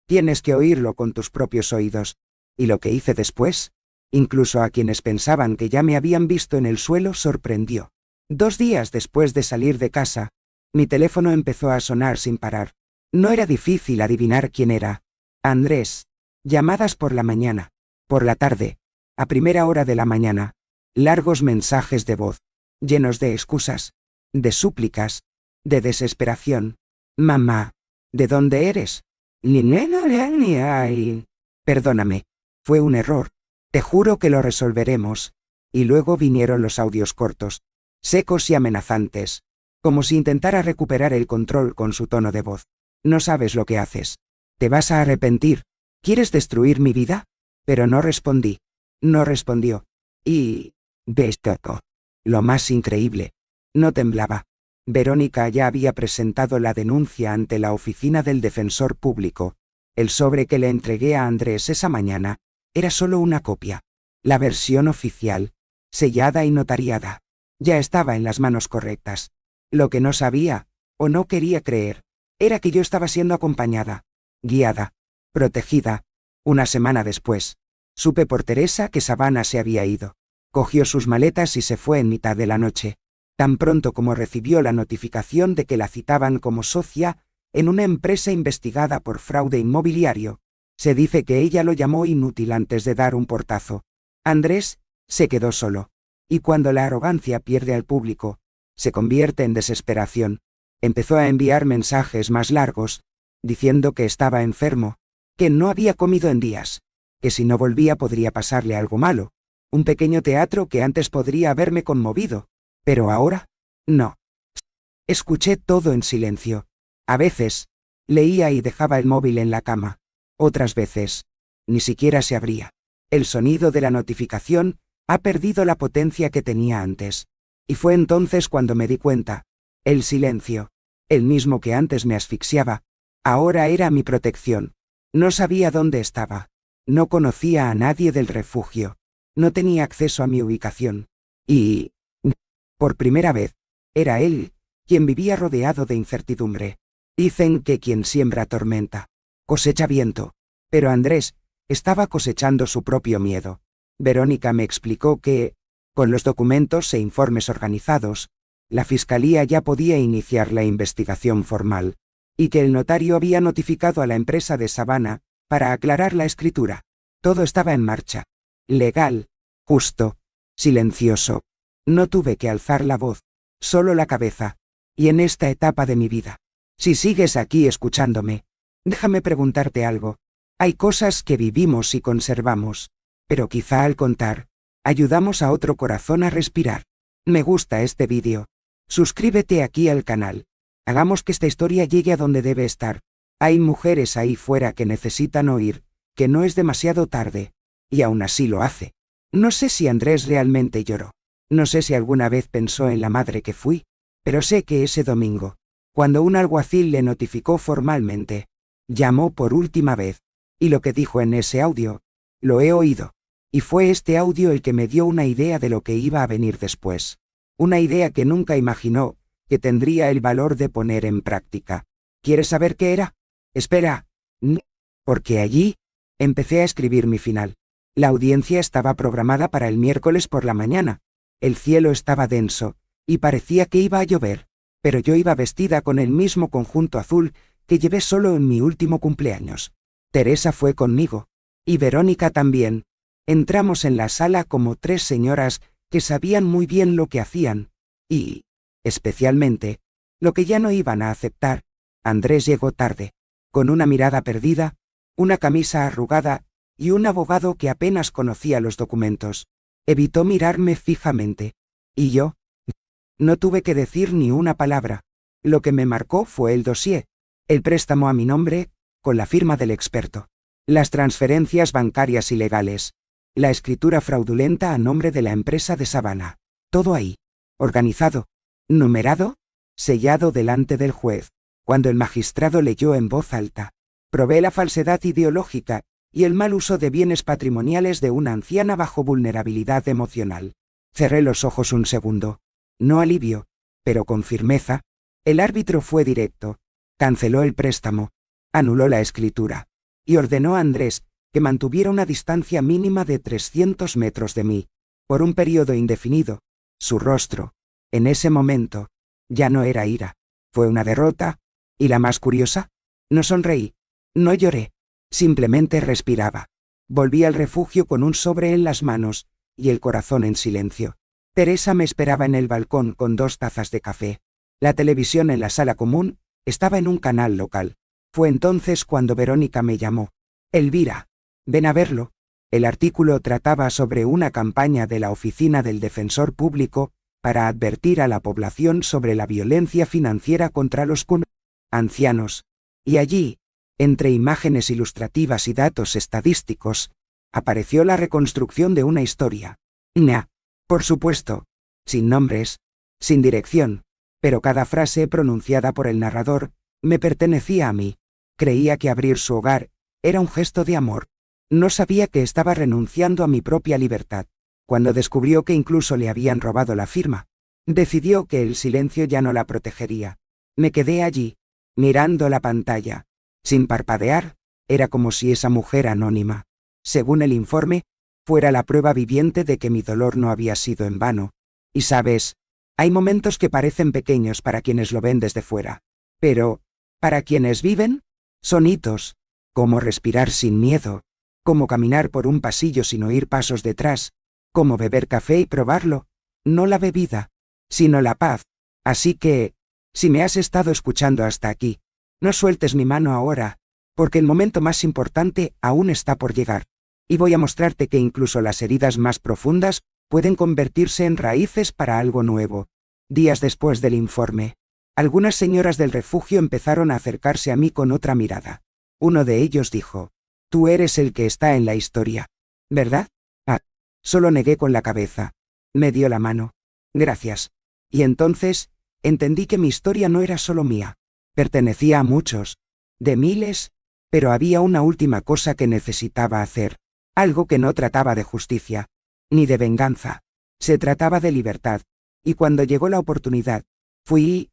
tienes que oírlo con tus propios oídos. Y lo que hice después, incluso a quienes pensaban que ya me habían visto en el suelo, sorprendió. 2 días después de salir de casa, mi teléfono empezó a sonar sin parar. No era difícil adivinar quién era. Andrés. Llamadas por la mañana, por la tarde, a primera hora de la mañana, largos mensajes de voz, llenos de excusas, de súplicas, de desesperación. Mamá, ¿de dónde eres? Perdóname, fue un error. Te juro que lo resolveremos. Y luego vinieron los audios cortos, secos y amenazantes, como si intentara recuperar el control con su tono de voz. No sabes lo que haces. Te vas a arrepentir. ¿Quieres destruir mi vida? Pero no respondí. No respondió. Y... ¿ves todo? Lo más increíble. No temblaba. Verónica ya había presentado la denuncia ante la oficina del defensor público. El sobre que le entregué a Andrés esa mañana era solo una copia. La versión oficial, sellada y notariada, ya estaba en las manos correctas. Lo que no sabía, o no quería creer, era que yo estaba siendo acompañada, guiada, protegida. Una semana después, supe por Teresa que Savannah se había ido. Cogió sus maletas y se fue en mitad de la noche, tan pronto como recibió la notificación de que la citaban como socia en una empresa investigada por fraude inmobiliario. Se dice que ella lo llamó inútil antes de dar un portazo. Andrés se quedó solo, y cuando la arrogancia pierde al público, se convierte en desesperación. Empezó a enviar mensajes más largos, diciendo que estaba enfermo, que no había comido en días, que si no volvía podría pasarle algo malo. Un pequeño teatro que antes podría haberme conmovido, pero ahora, no. Escuché todo en silencio. A veces, leía y dejaba el móvil en la cama. Otras veces, ni siquiera se abría. El sonido de la notificación ha perdido la potencia que tenía antes. Y fue entonces cuando me di cuenta. El silencio, el mismo que antes me asfixiaba, ahora era mi protección. No sabía dónde estaba. No conocía a nadie del refugio. No tenía acceso a mi ubicación. Y... por primera vez, era él quien vivía rodeado de incertidumbre. Dicen que quien siembra tormenta, cosecha viento. Pero Andrés estaba cosechando su propio miedo. Verónica me explicó que, con los documentos e informes organizados, la fiscalía ya podía iniciar la investigación formal, y que el notario había notificado a la empresa de Savannah para aclarar la escritura. Todo estaba en marcha. Legal, justo, silencioso. No tuve que alzar la voz, solo la cabeza. Y en esta etapa de mi vida, si sigues aquí escuchándome, déjame preguntarte algo. Hay cosas que vivimos y conservamos, pero quizá al contar, ayudamos a otro corazón a respirar. Me gusta este vídeo. Suscríbete aquí al canal. Hagamos que esta historia llegue a donde debe estar. Hay mujeres ahí fuera que necesitan oír que no es demasiado tarde, y aún así lo hace. No sé si Andrés realmente lloró. No sé si alguna vez pensó en la madre que fui, pero sé que ese domingo, cuando un alguacil le notificó formalmente, llamó por última vez, y lo que dijo en ese audio, Lo he oído. Y fue este audio el que me dio una idea de lo que iba a venir después. Una idea que nunca imaginó que tendría el valor de poner en práctica. ¿Quieres saber qué era? Espera. Porque allí empecé a escribir mi final. La audiencia estaba programada para el miércoles por la mañana. El cielo estaba denso, y parecía que iba a llover, pero yo iba vestida con el mismo conjunto azul que llevé solo en mi último cumpleaños. Teresa fue conmigo. Y Verónica también. Entramos en la sala como tres señoras que sabían muy bien lo que hacían. Y, especialmente, lo que ya no iban a aceptar. Andrés llegó tarde, con una mirada perdida, una camisa arrugada y un abogado que apenas conocía los documentos. Evitó mirarme fijamente. Y yo no tuve que decir ni una palabra. Lo que me marcó fue el dossier, el préstamo a mi nombre, con la firma del experto, las transferencias bancarias ilegales, la escritura fraudulenta a nombre de la empresa de Savannah. Todo ahí, organizado, numerado, sellado delante del juez. Cuando el magistrado leyó en voz alta, probé la falsedad ideológica y el mal uso de bienes patrimoniales de una anciana bajo vulnerabilidad emocional. Cerré los ojos un segundo. No alivio, pero con firmeza. El árbitro fue directo. Canceló el préstamo, anuló la escritura, y ordenó a Andrés que mantuviera una distancia mínima de 300 metros de mí, por un periodo indefinido. Su rostro, en ese momento, ya no era ira. Fue una derrota, y la más curiosa, no sonreí, no lloré, simplemente respiraba. Volví al refugio con un sobre en las manos, y el corazón en silencio. Teresa me esperaba en el balcón con 2 tazas de café. La televisión en la sala común estaba en un canal local. Fue entonces cuando Verónica me llamó. Elvira, ven a verlo. El artículo trataba sobre una campaña de la Oficina del Defensor Público para advertir a la población sobre la violencia financiera contra los ancianos. Y allí, entre imágenes ilustrativas y datos estadísticos, apareció la reconstrucción de una historia. Por supuesto, sin nombres, sin dirección, pero cada frase pronunciada por el narrador me pertenecía a mí. Creía que abrir su hogar era un gesto de amor. No sabía que estaba renunciando a mi propia libertad. Cuando descubrió que incluso le habían robado la firma, decidió que el silencio ya no la protegería. Me quedé allí, mirando la pantalla, sin parpadear. Era como si esa mujer anónima, según el informe, fuera la prueba viviente de que mi dolor no había sido en vano. Y sabes, hay momentos que parecen pequeños para quienes lo ven desde fuera, pero, para quienes viven, son hitos, como respirar sin miedo, como caminar por un pasillo sin oír pasos detrás, como beber café y probarlo, no la bebida, sino la paz. Así que, si me has estado escuchando hasta aquí, no sueltes mi mano ahora, porque el momento más importante aún está por llegar. Y voy a mostrarte que incluso las heridas más profundas pueden convertirse en raíces para algo nuevo. Días después del informe, algunas señoras del refugio empezaron a acercarse a mí con otra mirada. Uno de ellos dijo: «Tú eres el que está en la historia, ¿verdad?» Solo negué con la cabeza. Me dio la mano. «Gracias». Y entonces, entendí que mi historia no era solo mía. Pertenecía a muchos, de miles, pero había una última cosa que necesitaba hacer. Algo que no trataba de justicia, ni de venganza. Se trataba de libertad. Y cuando llegó la oportunidad, fui...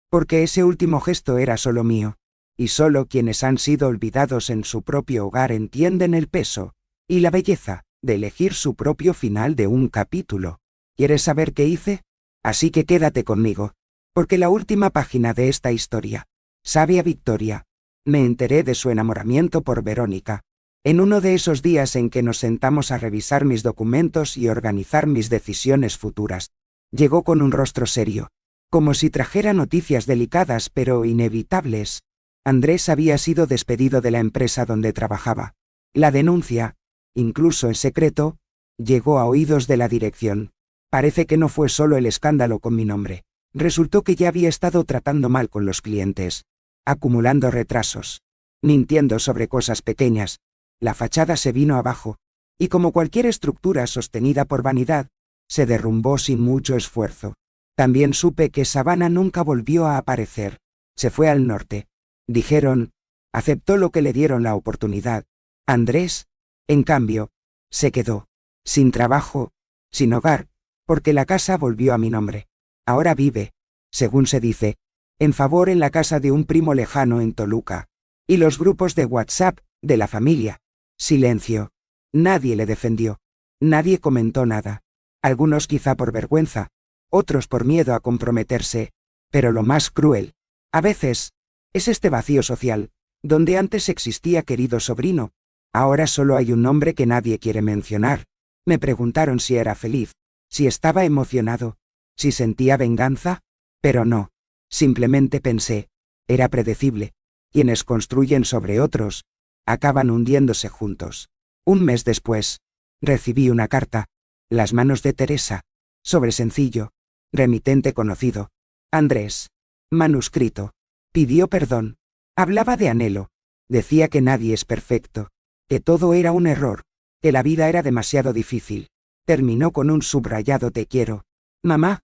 porque ese último gesto era solo mío. Y solo quienes han sido olvidados en su propio hogar entienden el peso y la belleza de elegir su propio final de un capítulo. ¿Quieres saber qué hice? Así que quédate conmigo. Porque la última página de esta historia, Sabia Victoria, me enteré de su enamoramiento por Verónica. En uno de esos días en que nos sentamos a revisar mis documentos y organizar mis decisiones futuras, llegó con un rostro serio, como si trajera noticias delicadas pero inevitables. Andrés había sido despedido de la empresa donde trabajaba. La denuncia, incluso en secreto, llegó a oídos de la dirección. Parece que no fue solo el escándalo con mi nombre. Resultó que ya había estado tratando mal con los clientes, acumulando retrasos, mintiendo sobre cosas pequeñas. La fachada se vino abajo, y como cualquier estructura sostenida por vanidad, se derrumbó sin mucho esfuerzo. También supe que Savannah nunca volvió a aparecer. Se fue al norte. Dijeron, aceptó lo que le dieron la oportunidad. Andrés, En cambio, se quedó sin trabajo, sin hogar, porque la casa volvió a mi nombre. Ahora vive, según se dice, en favor en la casa de un primo lejano en Toluca. Y los grupos de WhatsApp, de la familia. Silencio. Nadie le defendió. Nadie comentó nada. Algunos quizá por vergüenza, otros por miedo a comprometerse, pero lo más cruel, a veces, es este vacío social, donde antes existía querido sobrino, ahora solo hay un nombre que nadie quiere mencionar. Me preguntaron si era feliz, si estaba emocionado, si sentía venganza, pero no, simplemente pensé, era predecible, quienes construyen sobre otros, acaban hundiéndose juntos. Un mes después, recibí una carta, las manos de Teresa, sobre sencillo, remitente conocido, Andrés, manuscrito, pidió perdón, hablaba de anhelo, decía que nadie es perfecto, que todo era un error, que la vida era demasiado difícil, terminó con un subrayado te quiero, mamá,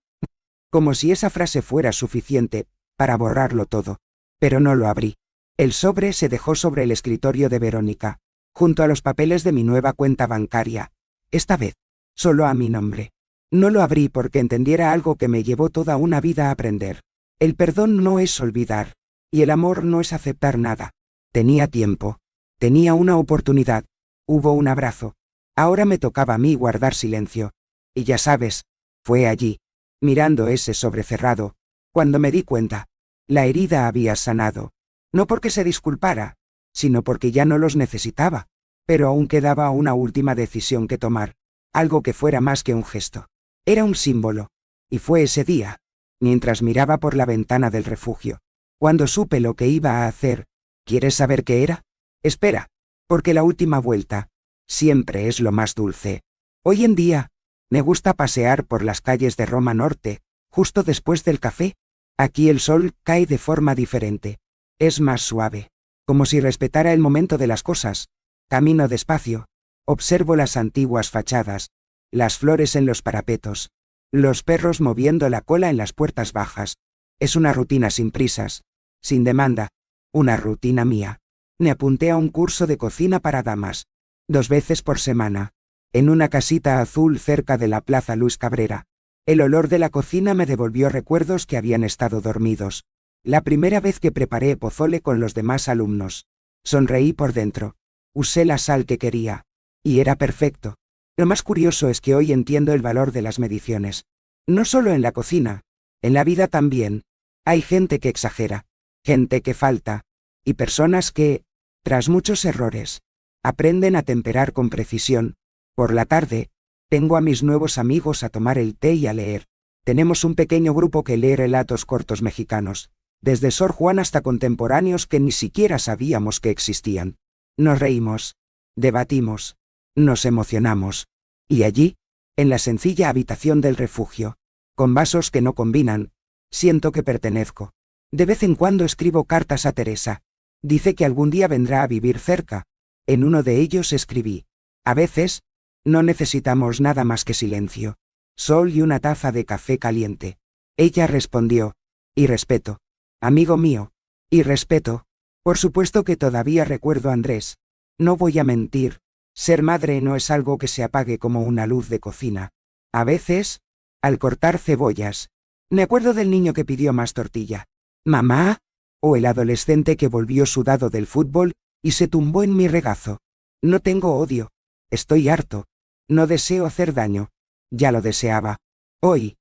como si esa frase fuera suficiente para borrarlo todo, pero no lo abrí. El sobre se dejó sobre el escritorio de Verónica, junto a los papeles de mi nueva cuenta bancaria, esta vez, solo a mi nombre. No lo abrí porque entendiera algo que me llevó toda una vida a aprender. El perdón no es olvidar, y el amor no es aceptar nada. Tenía tiempo, tenía una oportunidad, hubo un abrazo. Ahora me tocaba a mí guardar silencio. Y ya sabes, fue allí, mirando ese sobre cerrado, cuando me di cuenta. La herida había sanado. No porque se disculpara, sino porque ya no los necesitaba. Pero aún quedaba una última decisión que tomar, algo que fuera más que un gesto. Era un símbolo. Y fue ese día, mientras miraba por la ventana del refugio, cuando supe lo que iba a hacer. ¿Quieres saber qué era? Espera, porque la última vuelta siempre es lo más dulce. Hoy en día, me gusta pasear por las calles de Roma Norte, justo después del café. Aquí el sol cae de forma diferente. Es más suave, como si respetara el momento de las cosas. Camino despacio, observo las antiguas fachadas, las flores en los parapetos, los perros moviendo la cola en las puertas bajas. Es una rutina sin prisas, sin demanda, una rutina mía. Me apunté a un curso de cocina para damas, 2 veces por semana, en una casita azul cerca de la Plaza Luis Cabrera. El olor de la cocina me devolvió recuerdos que habían estado dormidos. La primera vez que preparé pozole con los demás alumnos. Sonreí por dentro. Usé la sal que quería. Y era perfecto. Lo más curioso es que hoy entiendo el valor de las mediciones. No solo en la cocina, en la vida también. Hay gente que exagera, gente que falta, y personas que, tras muchos errores, aprenden a temperar con precisión. Por la tarde, tengo a mis nuevos amigos a tomar el té y a leer. Tenemos un pequeño grupo que lee relatos cortos mexicanos, desde Sor Juan hasta contemporáneos que ni siquiera sabíamos que existían. Nos reímos, debatimos, nos emocionamos. Y allí, en la sencilla habitación del refugio, con vasos que no combinan, siento que pertenezco. De vez en cuando escribo cartas a Teresa. Dice que algún día vendrá a vivir cerca. En uno de ellos escribí: a veces, no necesitamos nada más que silencio, sol y una taza de café caliente. Ella respondió: y respeto. Amigo mío, y respeto. Por supuesto que todavía recuerdo a Andrés. No voy a mentir, ser madre no es algo que se apague como una luz de cocina. A veces, al cortar cebollas, me acuerdo del niño que pidió más tortilla. ¿Mamá? O el adolescente que volvió sudado del fútbol y se tumbó en mi regazo. No tengo odio. Estoy harto. No deseo hacer daño. Ya lo deseaba. Hoy,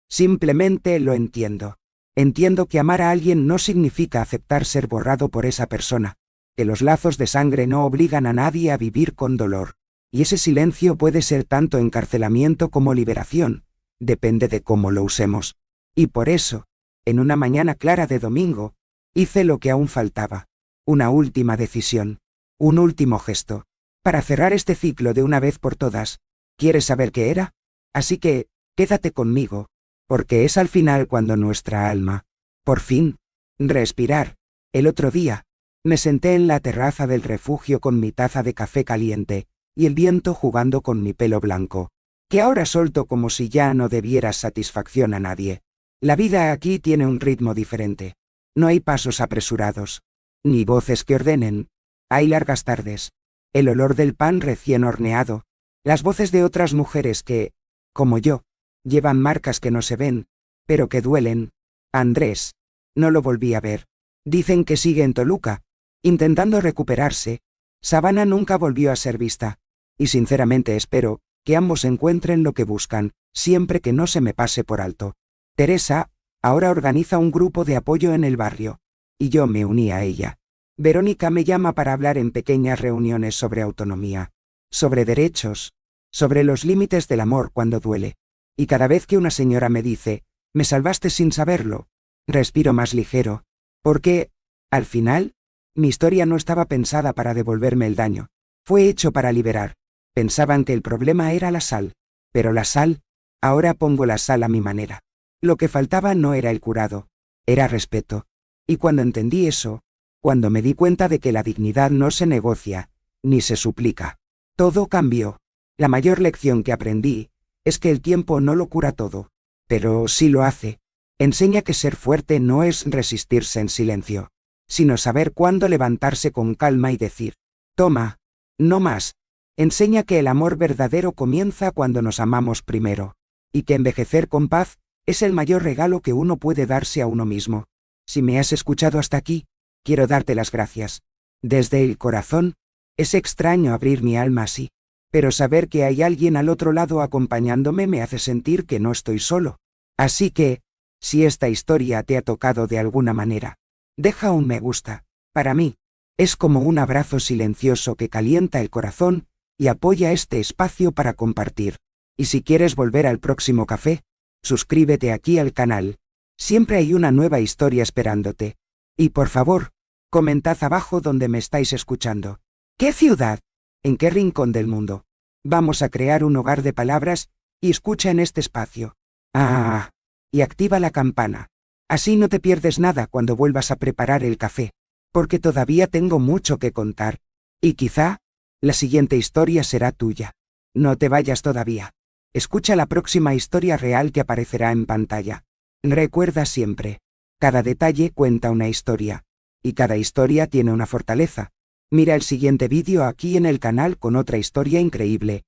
simplemente lo entiendo. Entiendo que amar a alguien no significa aceptar ser borrado por esa persona, que los lazos de sangre no obligan a nadie a vivir con dolor, y ese silencio puede ser tanto encarcelamiento como liberación, depende de cómo lo usemos. Y por eso, en una mañana clara de domingo, hice lo que aún faltaba, una última decisión, un último gesto, para cerrar este ciclo de una vez por todas. ¿Quieres saber qué era? Así que, quédate conmigo, porque es al final cuando nuestra alma, por fin, respirar. El otro día, me senté en la terraza del refugio con mi taza de café caliente, y el viento jugando con mi pelo blanco, que ahora solto como si ya no debiera satisfacción a nadie. La vida aquí tiene un ritmo diferente. No hay pasos apresurados, ni voces que ordenen. Hay largas tardes, el olor del pan recién horneado, las voces de otras mujeres que, como yo, llevan marcas que no se ven, pero que duelen. Andrés. No lo volví a ver. Dicen que sigue en Toluca, intentando recuperarse. Savannah nunca volvió a ser vista. Y sinceramente espero que ambos encuentren lo que buscan, siempre que no se me pase por alto. Teresa, ahora organiza un grupo de apoyo en el barrio. Y yo me uní a ella. Verónica me llama para hablar en pequeñas reuniones sobre autonomía, sobre derechos, sobre los límites del amor cuando duele. Y cada vez que una señora me dice, me salvaste sin saberlo, respiro más ligero, porque, al final, mi historia no estaba pensada para devolverme el daño. Fue hecho para liberar. Pensaban que el problema era la sal. Pero la sal, ahora pongo la sal a mi manera. Lo que faltaba no era el curado, era respeto. Y cuando entendí eso, cuando me di cuenta de que la dignidad no se negocia, ni se suplica, todo cambió. La mayor lección que aprendí es que el tiempo no lo cura todo, pero sí lo hace. Enseña que ser fuerte no es resistirse en silencio, sino saber cuándo levantarse con calma y decir, toma, no más. Enseña que el amor verdadero comienza cuando nos amamos primero, y que envejecer con paz es el mayor regalo que uno puede darse a uno mismo. Si me has escuchado hasta aquí, quiero darte las gracias. Desde el corazón, es extraño abrir mi alma así, pero saber que hay alguien al otro lado acompañándome me hace sentir que no estoy solo. Así que, si esta historia te ha tocado de alguna manera, deja un me gusta. Para mí, es como un abrazo silencioso que calienta el corazón y apoya este espacio para compartir. Y si quieres volver al próximo café, suscríbete aquí al canal. Siempre hay una nueva historia esperándote. Y por favor, comentad abajo donde me estáis escuchando. ¿Qué ciudad? ¿En qué rincón del mundo? Vamos a crear un hogar de palabras y escucha en este espacio. Y activa la campana. Así no te pierdes nada cuando vuelvas a preparar el café, porque todavía tengo mucho que contar. Y quizá, la siguiente historia será tuya. No te vayas todavía. Escucha la próxima historia real que aparecerá en pantalla. Recuerda siempre, cada detalle cuenta una historia, y cada historia tiene una fortaleza. Mira el siguiente vídeo aquí en el canal con otra historia increíble.